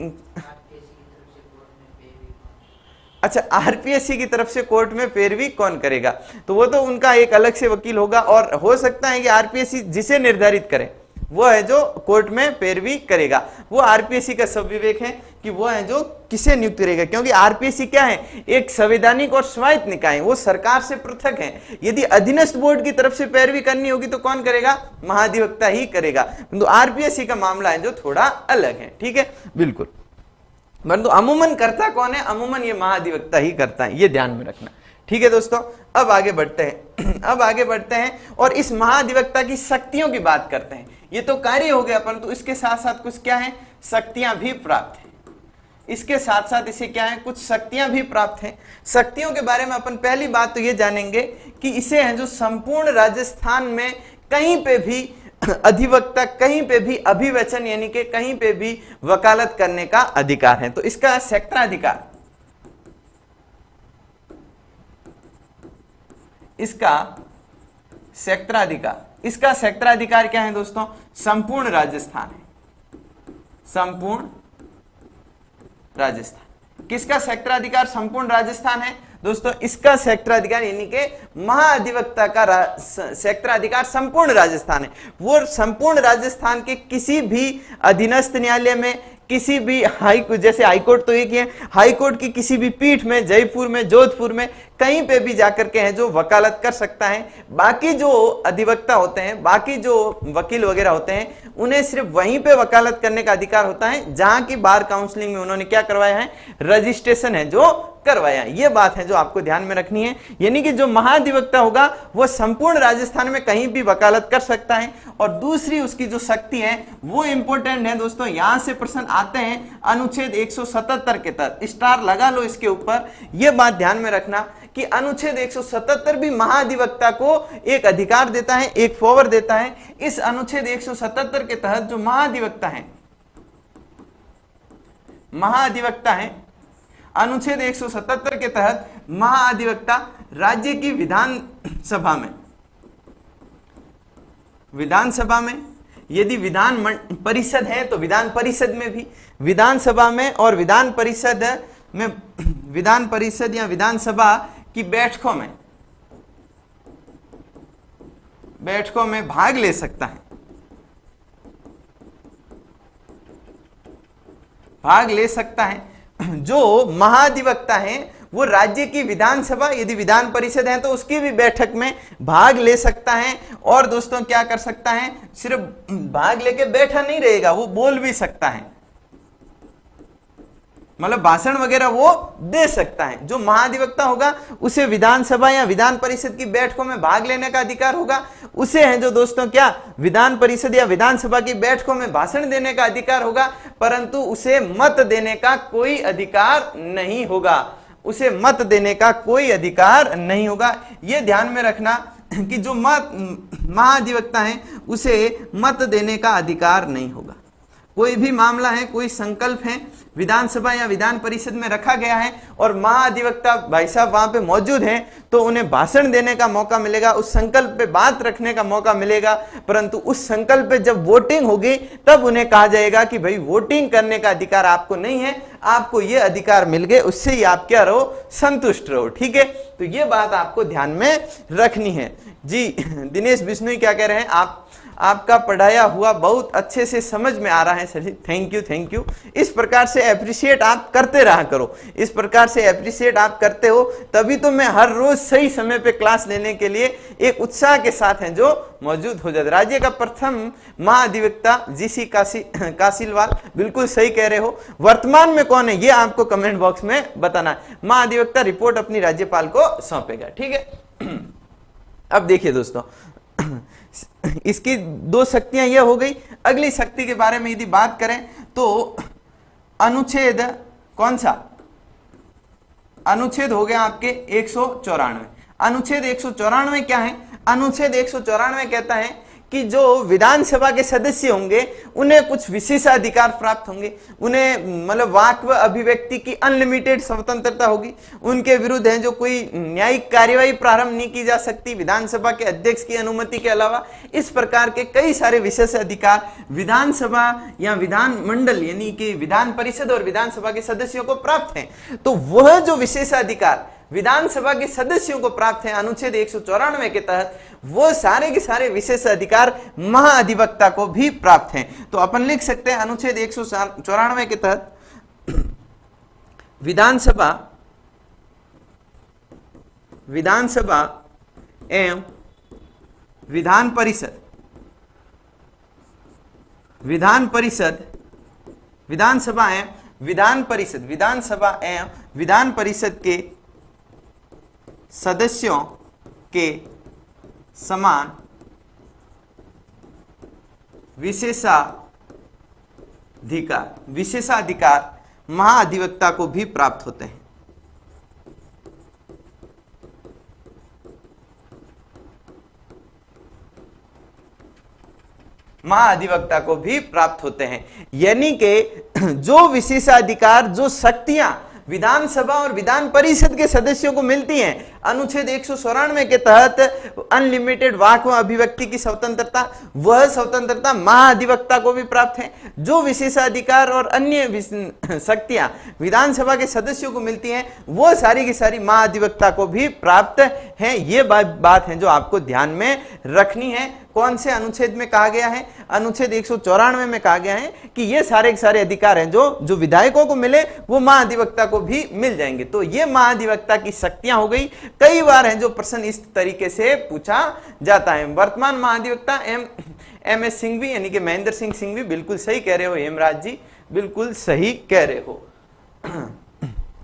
अच्छा, आरपीएससी की तरफ से कोर्ट में पैरवी कौन करेगा, तो वो तो उनका एक अलग से वकील होगा, और हो सकता है कि आरपीएससी जिसे निर्धारित करे वो है जो कोर्ट में पैरवी करेगा। वो आरपीएससी का सब विवेक है कि वो है जो किसे नियुक्त करेगा, क्योंकि आरपीएससी क्या है, एक संवैधानिक और स्वायत्त निकाय है, वो सरकार से पृथक है। यदि अधीनस्थ बोर्ड की तरफ से पैरवी करनी होगी तो कौन करेगा, महाधिवक्ता ही करेगा। तो आरपीएससी का मामला है जो थोड़ा अलग है। ठीक है, बिल्कुल। परंतु अमूमन करता कौन है, अमूमन ये महाधिवक्ता ही करता है, ये ध्यान में रखना। ठीक है दोस्तों, अब आगे बढ़ते हैं और इस महाधिवक्ता की शक्तियों की बात करते हैं। ये तो कार्य हो गया, परंतु इसके साथ साथ कुछ क्या है, शक्तियां भी प्राप्त है। इसके साथ साथ इसे क्या है, कुछ शक्तियां भी प्राप्त हैं। शक्तियों के बारे में अपन पहली बात तो ये जानेंगे कि इसे है जो संपूर्ण राजस्थान में कहीं पे भी अधिवक्ता, कहीं पे भी अभिवचन यानी कि कहीं पे भी वकालत करने का अधिकार है। तो इसका क्षेत्राधिकार, इसका क्षेत्राधिकार क्या है दोस्तों, संपूर्ण राजस्थान है, संपूर्ण राजस्थान। किसका क्षेत्राधिकार संपूर्ण राजस्थान है दोस्तों? इसका क्षेत्राधिकार यानी कि महाअधिवक्ता का क्षेत्राधिकार संपूर्ण राजस्थान है। वो संपूर्ण राजस्थान के किसी भी अधीनस्थ न्यायालय में, किसी भी जैसे हाईकोर्ट तो एक ही है, हाईकोर्ट की किसी भी पीठ में, जयपुर में, जोधपुर में, कहीं पे भी जाकर के हैं जो वकालत कर सकता है। बाकी जो अधिवक्ता होते हैं, बाकी जो वकील वगैरह होते हैं, उन्हें सिर्फ वहीं पे वकालत करने का अधिकार होता है जहां की बार काउंसलिंग में उन्होंने क्या करवाया है, रजिस्ट्रेशन है जो करवाया है। ये बात है जो आपको ध्यान में रखनी है। यानी कि जो महाधिवक्ता होगा वो संपूर्ण राजस्थान में कहीं भी वकालत कर सकता है। और दूसरी उसकी जो शक्ति है वो इंपॉर्टेंट है दोस्तों, यहां से प्रश्न आते हैं अनुच्छेद 177 के तहत। स्टार लगा लो इसके ऊपर। यह बात ध्यान में रखना कि अनुच्छेद 177 भी महाधिवक्ता को एक अधिकार देता है, एक पावर देता है। इस अनुच्छेद 177 के तहत जो महाधिवक्ता है, अनुच्छेद 177 के तहत महाधिवक्ता राज्य की विधानसभा में, यदि विधान परिषद है तो विधान परिषद में भी, विधानसभा में और विधान परिषद या विधानसभा की बैठकों में भाग ले सकता है। जो महाधिवक्ता है वो राज्य की विधानसभा, यदि विधान परिषद है तो उसकी भी बैठक में भाग ले सकता है। और दोस्तों क्या कर सकता है, सिर्फ भाग लेके बैठा नहीं रहेगा, वो बोल भी सकता है, मतलब भाषण वगैरह वो दे सकता है। जो महाधिवक्ता होगा उसे विधानसभा या विधान परिषद की बैठकों में भाग लेने का अधिकार होगा। उसे है जो दोस्तों क्या, विधान परिषद या विधानसभा की बैठकों में भाषण देने का अधिकार होगा, परंतु उसे मत देने का कोई अधिकार नहीं होगा। यह ध्यान में रखना कि जो महाधिवक्ता है उसे मत देने का अधिकार नहीं होगा। कोई भी मामला है, कोई संकल्प है, विधानसभा या विधान परिषद में रखा गया है और महाधिवक्ता भाई साहब वहां पे मौजूद हैं, तो उन्हें भाषण देने का मौका मिलेगा, उस संकल्प पे बात रखने का मौका मिलेगा। परंतु उस संकल्प पे जब वोटिंग होगी तब उन्हें कहा जाएगा कि भाई वोटिंग करने का अधिकार आपको नहीं है, आपको ये अधिकार मिल गए, उससे ही आप क्या रहो, संतुष्ट रहो। ठीक है, तो ये बात आपको ध्यान में रखनी है। जी दिनेश बिश्नोई क्या कह रहे हैं, आपका पढ़ाया हुआ बहुत अच्छे से समझ में आ रहा है सर जी, थैंक यू। इस प्रकार से एप्रिशिएट आप करते रहा करो, इस प्रकार से एप्रिशिएट आप करते हो तभी तो मैं हर रोज सही समय पे क्लास लेने के लिए एक उत्साह के साथ हैं जो मौजूद हो जाता। राज्य का प्रथम महाधिवक्ता जीसी कासिलवाल, बिल्कुल सही कह रहे हो। वर्तमान में कौन है ये आपको कमेंट बॉक्स में बताना है। महाधिवक्ता रिपोर्ट अपनी राज्यपाल को सौंपेगा। ठीक है, अब देखिए दोस्तों, इसकी दो शक्तियां यह हो गई। अगली शक्ति के बारे में यदि बात करें तो अनुच्छेद कौन सा, अनुच्छेद हो गया आपके 194। अनुच्छेद 194 क्या है, अनुच्छेद 194 कहता है कि जो विधानसभा के सदस्य होंगे उन्हें कुछ विशेषाधिकार प्राप्त होंगे, उन्हें मतलब वाक व अभिव्यक्ति की अनलिमिटेड स्वतंत्रता होगी, उनके विरुद्ध है जो कोई न्यायिक कार्यवाही प्रारंभ नहीं की जा सकती विधानसभा के अध्यक्ष की अनुमति के अलावा। इस प्रकार के कई सारे विशेष अधिकार विधानसभा या विधान मंडल यानी कि विधान परिषद और विधानसभा के सदस्यों को प्राप्त है। तो वह जो विशेषाधिकार विधानसभा के सदस्यों को प्राप्त है अनुच्छेद 194 के तहत, वो सारे के सारे विशेष अधिकार महाधिवक्ता को भी प्राप्त हैं। तो अपन लिख सकते हैं अनुच्छेद 194 के तहत विधानसभा एवं विधान परिषद विधानसभा एवं विधान परिषद के सदस्यों के समान विशेषाधिकार महाधिवक्ता को भी प्राप्त होते हैं। महाधिवक्ता को भी प्राप्त होते हैं, यानी कि जो विशेषाधिकार, जो शक्तियां विधानसभा और विधान परिषद के सदस्यों को मिलती हैं, अनुच्छेद 194 के तहत अनलिमिटेड वाक व अभिव्यक्ति की स्वतंत्रता, वह स्वतंत्रता महाधिवक्ता को भी प्राप्त है। जो विशेषाधिकार और अन्य शक्तियां विधानसभा के सदस्यों को मिलती हैं वो सारी की सारी महाधिवक्ता को भी प्राप्त है। ये बात है जो आपको ध्यान में रखनी है। कौन से अनुच्छेद में कहा गया है? अनुच्छेद 194 में कहा गया है कि ये सारे के सारे अधिकार हैं जो विधायकों को मिले वो महाधिवक्ता को भी मिल जाएंगे। तो ये महाधिवक्ता की शक्तियां हो गई। कई बार है जो प्रश्न इस तरीके से पूछा जाता है। वर्तमान महाधिवक्ता एम एस सिंघवी यानी कि महेंद्र सिंह सिंघवी, बिल्कुल सही कह रहे हो हेमराज जी, बिल्कुल सही कह रहे हो।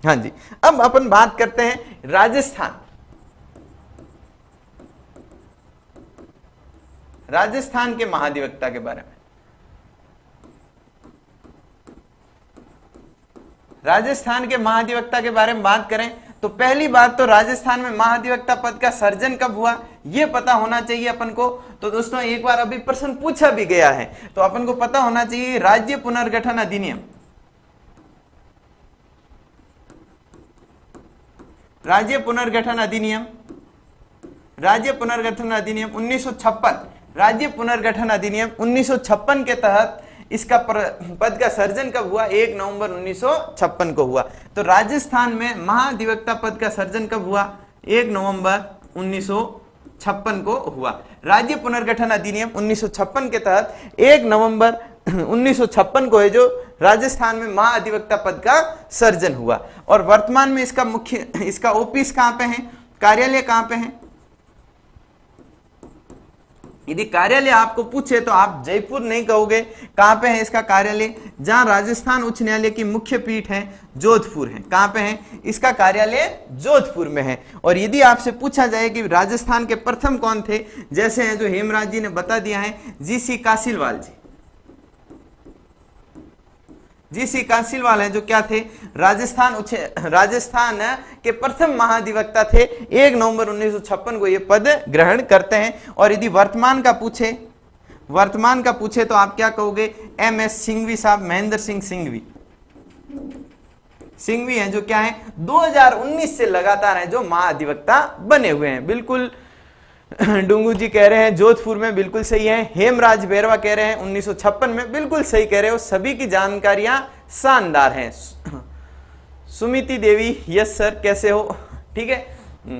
हाँ जी, अब अपन बात करते हैं राजस्थान। राजस्थान के महाधिवक्ता के बारे में। राजस्थान के महाधिवक्ता के बारे में बात करें तो पहली बात तो राजस्थान में महाधिवक्ता पद का सर्जन कब हुआ यह पता होना चाहिए अपन को। तो दोस्तों एक बार अभी प्रश्न पूछा भी गया है तो अपन को पता होना चाहिए राज्य पुनर्गठन अधिनियम। राज्य पुनर्गठन अधिनियम 1956, राज्य पुनर्गठन अधिनियम 1956 के तहत इसका पद का सर्जन कब हुआ? 1 नवंबर 1956 को हुआ। तो राजस्थान में महाधिवक्ता पद का सर्जन कब हुआ? 1 नवंबर 1956 को हुआ। राज्य पुनर्गठन अधिनियम 1956 के तहत 1 नवंबर 1956 को है जो राजस्थान में महाधिवक्ता पद का सर्जन हुआ। और वर्तमान में इसका ऑफिस कहां पे है, कार्यालय कहां पे है? यदि कार्यालय आपको पूछे तो आप जयपुर नहीं कहोगे, कहां पे है इसका कार्यालय? जहां राजस्थान उच्च न्यायालय की मुख्य पीठ है जोधपुर है। कहां पे है? इसका कार्यालय जोधपुर में है। और यदि आपसे पूछा जाए कि राजस्थान के प्रथम कौन थे, जैसे हैं जो हेमराज जी ने बता दिया है जीसी कासिलवाल जी। जीसी कासिलवाल है जो क्या थे? राजस्थान के प्रथम महाधिवक्ता थे। 1 नवंबर 1956 को ये पद ग्रहण करते हैं। और यदि वर्तमान का पूछे तो आप क्या कहोगे? एम एस सिंघवी साहब, महेंद्र सिंह सिंघवी हैं जो क्या है 2019 से लगातार हैं जो महाधिवक्ता बने हुए हैं। बिल्कुल डुंगू जी कह रहे हैं जोधपुर में, बिल्कुल सही है। हेमराज बैरवा कह रहे हैं 1956 में, बिल्कुल सही कह रहे हो। सभी की जानकारियां शानदार हैं। सुमिति देवी, यस सर, कैसे हो? ठीक है,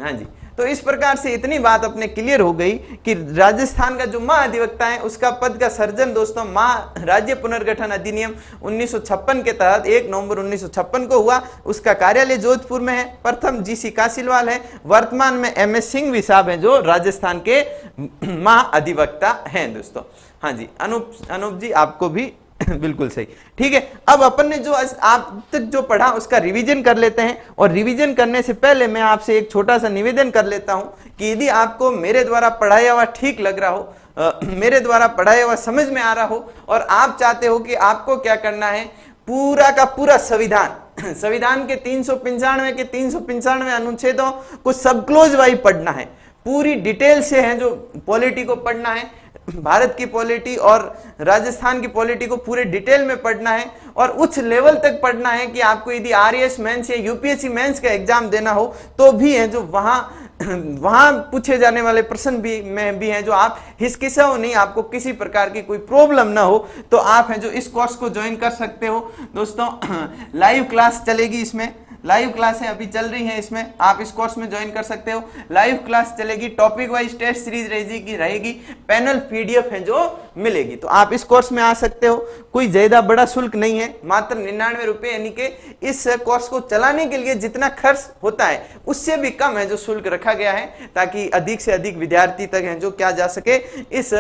हाँ जी। तो इस प्रकार से इतनी बात अपने क्लियर हो गई कि राजस्थान का जो महाधिवक्ता है उसका पद का सर्जन दोस्तों राज्य पुनर्गठन अधिनियम 1956 के तहत 1 नवंबर 1956 को हुआ। उसका कार्यालय जोधपुर में है। प्रथम जीसी कासिलवाल है। वर्तमान में एम एस सिंघवी साहब हैं जो राजस्थान के महाधिवक्ता हैं दोस्तों। हाँ जी, अनूप जी आपको भी बिल्कुल सही। ठीक है, अब अपन ने जो आप तक जो पढ़ा उसका रिवीजन कर लेते हैं। और रिवीजन करने से पहले मैं आपसे एक छोटा सा निवेदन कर लेता हूं कि यदि आपको मेरे द्वारा पढ़ाया हुआ ठीक लग रहा हो, मेरे द्वारा पढ़ाया हुआ समझ में आ रहा हो और आप चाहते हो कि आपको क्या करना है, पूरा का पूरा संविधान के 395 अनुच्छेदों को सब क्लोज वाइज पढ़ना है। पूरी डिटेल से है जो पॉलिटी को पढ़ना है, भारत की पॉलिटी और राजस्थान की पॉलिटी को पूरे डिटेल में पढ़ना है और उच्च लेवल तक पढ़ना है कि आपको यदि आरएएस मेंस या यूपीएससी मेंस का एग्जाम देना हो तो भी है जो वहां पूछे जाने वाले प्रश्न भी हैं जो आप हिचकिचाओ नहीं, आपको किसी प्रकार की कोई प्रॉब्लम ना हो तो आप हैं जो इस कोर्स को ज्वाइन कर सकते हो दोस्तों। लाइव क्लास चलेगी, इसमें लाइव क्लासें अभी चल रही हैं, इसमें आप इस कोर्स में ज्वाइन कर सकते हो। लाइव क्लास चलेगी, टॉपिक वाइज टेस्ट सीरीज रहेगी, पैनल पीडीएफ है जो मिलेगी, तो आप इस कोर्स में आ सकते हो। कोई ज्यादा बड़ा शुल्क नहीं है, मात्र 99 रुपए, यानी कि इस कोर्स को चलाने के लिए जितना खर्च होता है उससे भी कम है जो शुल्क रखा गया है, ताकि अधिक से अधिक विद्यार्थी तक है जो क्या जा सके, इस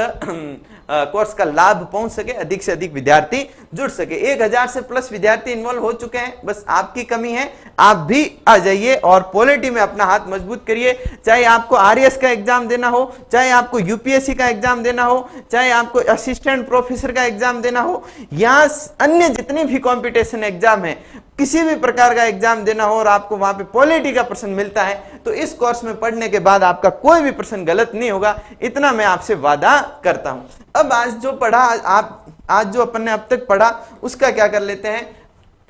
कोर्स का लाभ पहुंच सके, अधिक से अधिक विद्यार्थी जुड़ सके। 1000 से प्लस विद्यार्थी इन्वॉल्व हो चुके हैं, बस आपकी कमी है, आप भी आ जाइए और पॉलिटी में अपना हाथ मजबूत करिए। चाहे आपको आरएएस का एग्जाम देना हो, चाहे आपको यूपीएससी का एग्जाम देना हो, चाहे आपको असिस्टेंट प्रोफेसर का एग्जाम देना हो, या अन्य जितने भी कॉम्पिटिशन एग्जाम है, किसी भी प्रकार का एग्जाम देना हो और आपको वहां पे पॉलिटी का प्रश्न मिलता है तो इस कोर्स में पढ़ने के बाद आपका कोई भी प्रश्न गलत नहीं होगा, इतना मैं आपसे वादा करता हूं। अब आज जो अपन ने अब तक पढ़ा उसका क्या कर लेते हैं,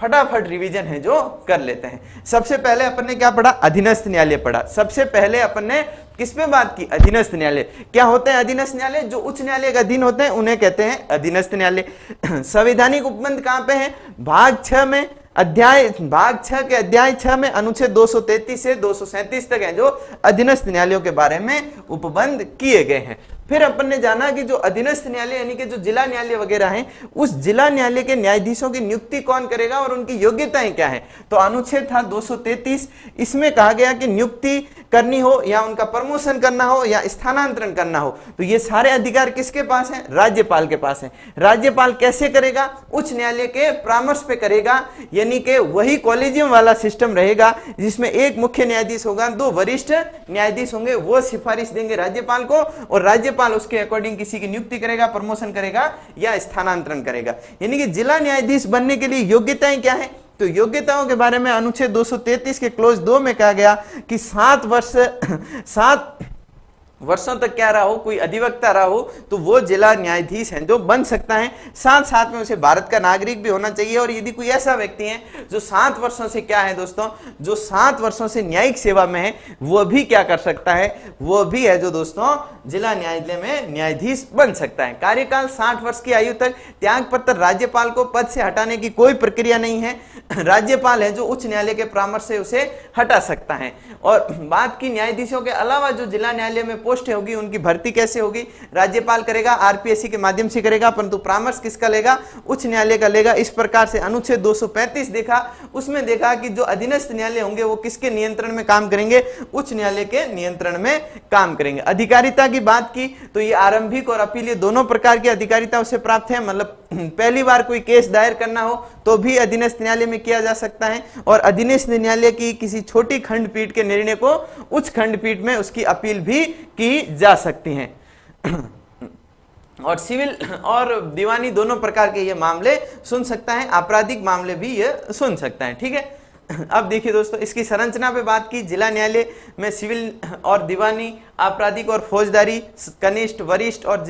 फटाफट रिवीजन है जो कर लेते हैं। सबसे पहले अपन ने क्या पढ़ा, अधीनस्थ न्यायालय पढ़ा। सबसे पहले अपन ने किस पे बात की, अधीनस्थ न्यायालय। क्या होते हैं अधीनस्थ न्यायालय, जो उच्च न्यायालय के अधीन होते हैं उन्हें कहते हैं अधीनस्थ न्यायालय। संवैधानिक उपबंध कहां पे है, भाग 6 में, भाग 6 के अध्याय 6 में अनुच्छेद 233 से 237 तक है जो अधीनस्थ न्यायालयों के बारे में उपबंध किए गए हैं। फिर अपन ने जाना कि जो अधीनस्थ न्यायालय यानी कि जो जिला न्यायालय वगैरह हैं, उस जिला न्यायालय के न्यायाधीशों की नियुक्ति कौन करेगा और उनकी योग्यताएं क्या है। तो अनुच्छेद था 233, इसमें कहा गया कि नियुक्ति करनी हो या उनका प्रमोशन करना हो या स्थानांतरण करना हो तो ये सारे अधिकार किसके पास हैं, राज्यपाल के पास हैं। राज्यपाल कैसे करेगा, उच्च न्यायालय के परामर्श पे करेगा, यानी कि वही कॉलेजियम वाला सिस्टम रहेगा जिसमें एक मुख्य न्यायाधीश होगा, 2 वरिष्ठ न्यायाधीश होंगे, वो सिफारिश देंगे राज्यपाल को और राज्यपाल उसके अकॉर्डिंग किसी की नियुक्ति करेगा, प्रमोशन करेगा या स्थानांतरण करेगा। यानी कि जिला न्यायाधीश बनने के लिए योग्यताएं क्या है, तो योग्यताओं के बारे में अनुच्छेद 233 के क्लोज 2 में कहा गया कि 7 वर्षों तक क्या रहा हो, कोई अधिवक्ता रहा हो तो वो जिला न्यायाधीश हैं जो बन सकता है। साथ में उसे भारत का नागरिक भी होना चाहिए और यदि कोई ऐसा व्यक्ति है जो 7 वर्षों से क्या है दोस्तों, जो 7 वर्षों से न्यायिक सेवा में है, वो भी क्या कर सकता है, वो भी है जो दोस्तों जिला न्यायालय में न्यायाधीश बन सकता है। कार्यकाल 60 वर्ष की आयु तक, त्याग पत्र राज्यपाल को पद से हटाने की कोई प्रक्रिया नहीं है, राज्यपाल है जो उच्च न्यायालय के परामर्श से उसे हटा सकता है। और बात की न्यायाधीशों के अलावा जो जिला न्यायालय में पोस्ट होगी उनकी भर्ती कैसे होगी, राज्यपाल करेगा, आरपीएससी के माध्यम से करेगा, परंतु परामर्श किसका लेगा, उच्च न्यायालय का लेगा। इस प्रकार से अनुच्छेद 235 देखा, उसमें देखा कि जो अधीनस्थ न्यायालय होंगे वो किसके नियंत्रण में काम करेंगे, उच्च न्यायालय के नियंत्रण में काम करेंगे। अधिकारिता की बात की तो ये आरंभिक और अपीलीय दोनों प्रकार की अधिकारिता उसे प्राप्त है, मतलब पहली बार कोई केस दायर करना हो तो भी अधीनस्थ न्यायालय में किया जा सकता है और अधीनस्थ न्यायालय की किसी छोटी खंडपीठ के निर्णय को उच्च खंडपीठ में उसकी अपील भी की जा सकती है। और सिविल और दीवानी दोनों प्रकार के ये मामले सुन सकता है, आपराधिक मामले भी ये सुन सकता है। ठीक है, अब देखिए दोस्तों इसकी संरचना पे बात की। जिला न्यायालय में सिविल और दीवानी, आपराधिक और फौजदारी, कनिष्ठ, वरिष्ठ और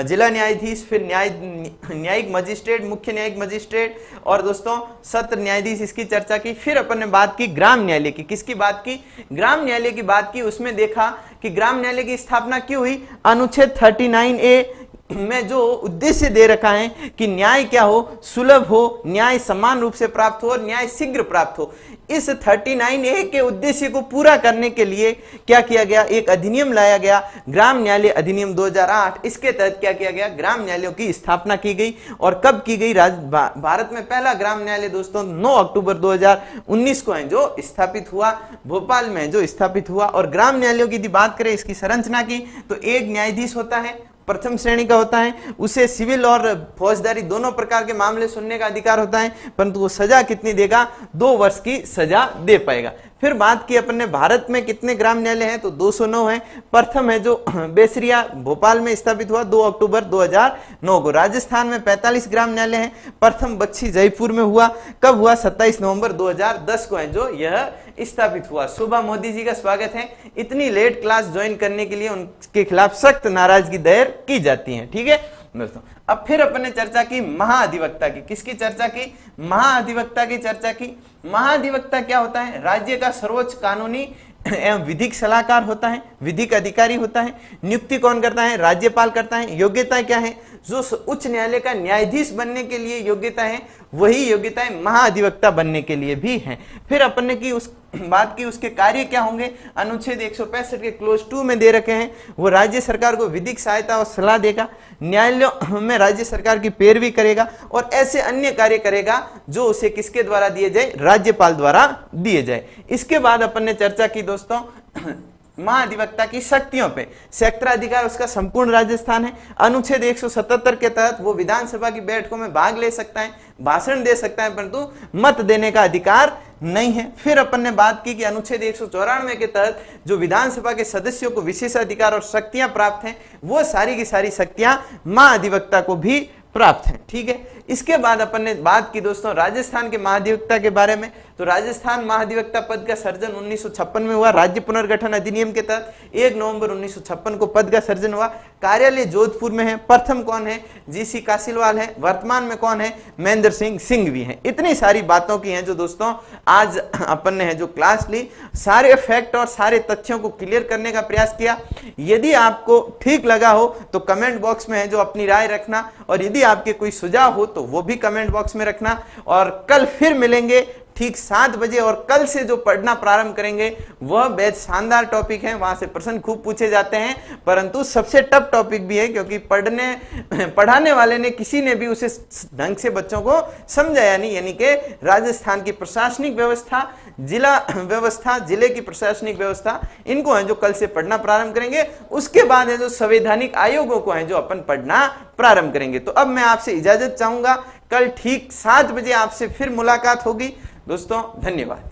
जिला न्यायाधीश, फिर न्यायिक मजिस्ट्रेट, मुख्य न्यायिक मजिस्ट्रेट और दोस्तों सत्र न्यायाधीश, इसकी चर्चा की। फिर अपन ने बात की ग्राम न्यायालय की। किसकी बात की, ग्राम न्यायालय की बात की। उसमें देखा कि ग्राम न्यायालय की स्थापना क्यों हुई। अनुच्छेद 39A में जो उद्देश्य दे रखा है कि न्याय क्या हो, सुलभ हो, न्याय समान रूप से प्राप्त हो और न्याय शीघ्र प्राप्त हो। इस 39A के उद्देश्य को पूरा करने के लिए क्या किया गया, एक अधिनियम लाया गया, ग्राम न्यायालय अधिनियम 2008। इसके तहत क्या किया गया, ग्राम न्यायालयों की स्थापना की गई। और कब की गई, भारत में पहला ग्राम न्यायालय दोस्तों 9 अक्टूबर 2019 को है जो स्थापित हुआ, भोपाल में जो स्थापित हुआ। और ग्राम न्यायालयों की यदि बात करें इसकी संरचना की तो एक न्यायाधीश होता है, प्रथम श्रेणी का होता है, उसे सिविल और फौजदारी दोनों प्रकार के मामले सुनने का अधिकार होता है, परंतु वो सजा कितनी देगा, 2 वर्ष की सजा दे पाएगा। फिर बात की अपन ने भारत में कितने ग्राम न्यायालय हैं, तो 209 है। प्रथम है जो बेसरिया भोपाल में स्थापित हुआ 2 अक्टूबर 2009 को। राजस्थान में 45 ग्राम न्यायालय हैं। प्रथम बच्ची जयपुर में हुआ, कब हुआ, 27 नवंबर 2010 को है जो यह स्थापित हुआ। सुबह मोदी जी का स्वागत है। इतनी लेट क्लास ज्वाइन करने के लिए उनके खिलाफ सख्त नाराजगी दायर की जाती है। ठीक है दोस्तों, अब फिर अपन ने चर्चा की महाअधिवक्ता की। किसकी चर्चा की, महाअधिवक्ता की चर्चा की। महाअधिवक्ता क्या होता है, राज्य का सर्वोच्च कानूनी एवं विधिक सलाहकार होता है, विधिक अधिकारी होता है। नियुक्ति कौन करता है, राज्यपाल करता है। योग्यता क्या है, जो उच्च न्यायालय का न्यायाधीश बनने के लिए योग्यता है वही योग्यताएं महाअधिवक्ता बनने के लिए भी हैं। फिर अपन ने की उस बात की उसके कार्य क्या होंगे, अनुच्छेद 165 के क्लोज 2 में दे रखे हैं। वो राज्य सरकार को विधिक सहायता और सलाह देगा, न्यायालयों में राज्य सरकार की पैरवी करेगा और ऐसे अन्य कार्य करेगा जो उसे किसके द्वारा दिए जाए, राज्यपाल द्वारा दिए जाए। इसके बाद अपन ने चर्चा की दोस्तों महाअधिवक्ता की शक्तियों पे। क्षेत्राधिकार उसका संपूर्ण राजस्थान है। अनुच्छेद 177 के तहत वो विधानसभा की बैठकों में भाग ले सकता है, भाषण दे सकता है, परंतु मत देने का अधिकार नहीं है। फिर अपन ने बात की कि अनुच्छेद 194 के तहत जो विधानसभा के सदस्यों को विशेष अधिकार और शक्तियां प्राप्त हैं, वो सारी की सारी शक्तियां महाअधिवक्ता को भी प्राप्त है। ठीक है, इसके बाद अपन ने बात की दोस्तों राजस्थान के महाधिवक्ता के बारे में। तो राजस्थान महाधिवक्ता पद का सर्जन 1956 में हुआ। राज्य पुनर्गठन अधिनियम के तहत 1 नवंबर 1956 को पद का सर्जन हुआ। कार्यालय जोधपुर में है। प्रथम कौन है? जीसी कासिलवाल है। वर्तमान में कौन है? महेंद्र सिंह सिंघवी है। इतनी सारी बातों की हैं जो दोस्तों आज अपन ने जो क्लास ली, सारे फैक्ट और सारे तथ्यों को क्लियर करने का प्रयास किया। यदि आपको ठीक लगा हो तो कमेंट बॉक्स में है जो अपनी राय रखना, और यदि आपके कोई सुझाव हो तो वो भी कमेंट बॉक्स में रखना। और कल फिर मिलेंगे ठीक 7 बजे, और कल से जो पढ़ना प्रारंभ करेंगे वह बेहद शानदार टॉपिक है। वहां से प्रश्न खूब पूछे जाते हैं, परंतु सबसे टफ टॉपिक भी है, क्योंकि पढ़ाने वाले ने किसी ने भी उसे ढंग से बच्चों को समझाया नहीं। यानी कि राजस्थान की प्रशासनिक व्यवस्था, जिला व्यवस्था, जिले की प्रशासनिक व्यवस्था, इनको है जो कल से पढ़ना प्रारंभ करेंगे। उसके बाद है जो संवैधानिक आयोगों को है जो अपन पढ़ना प्रारंभ करेंगे। तो अब मैं आपसे इजाजत चाहूंगा, कल ठीक 7 बजे आपसे फिर मुलाकात होगी। दोस्तों धन्यवाद।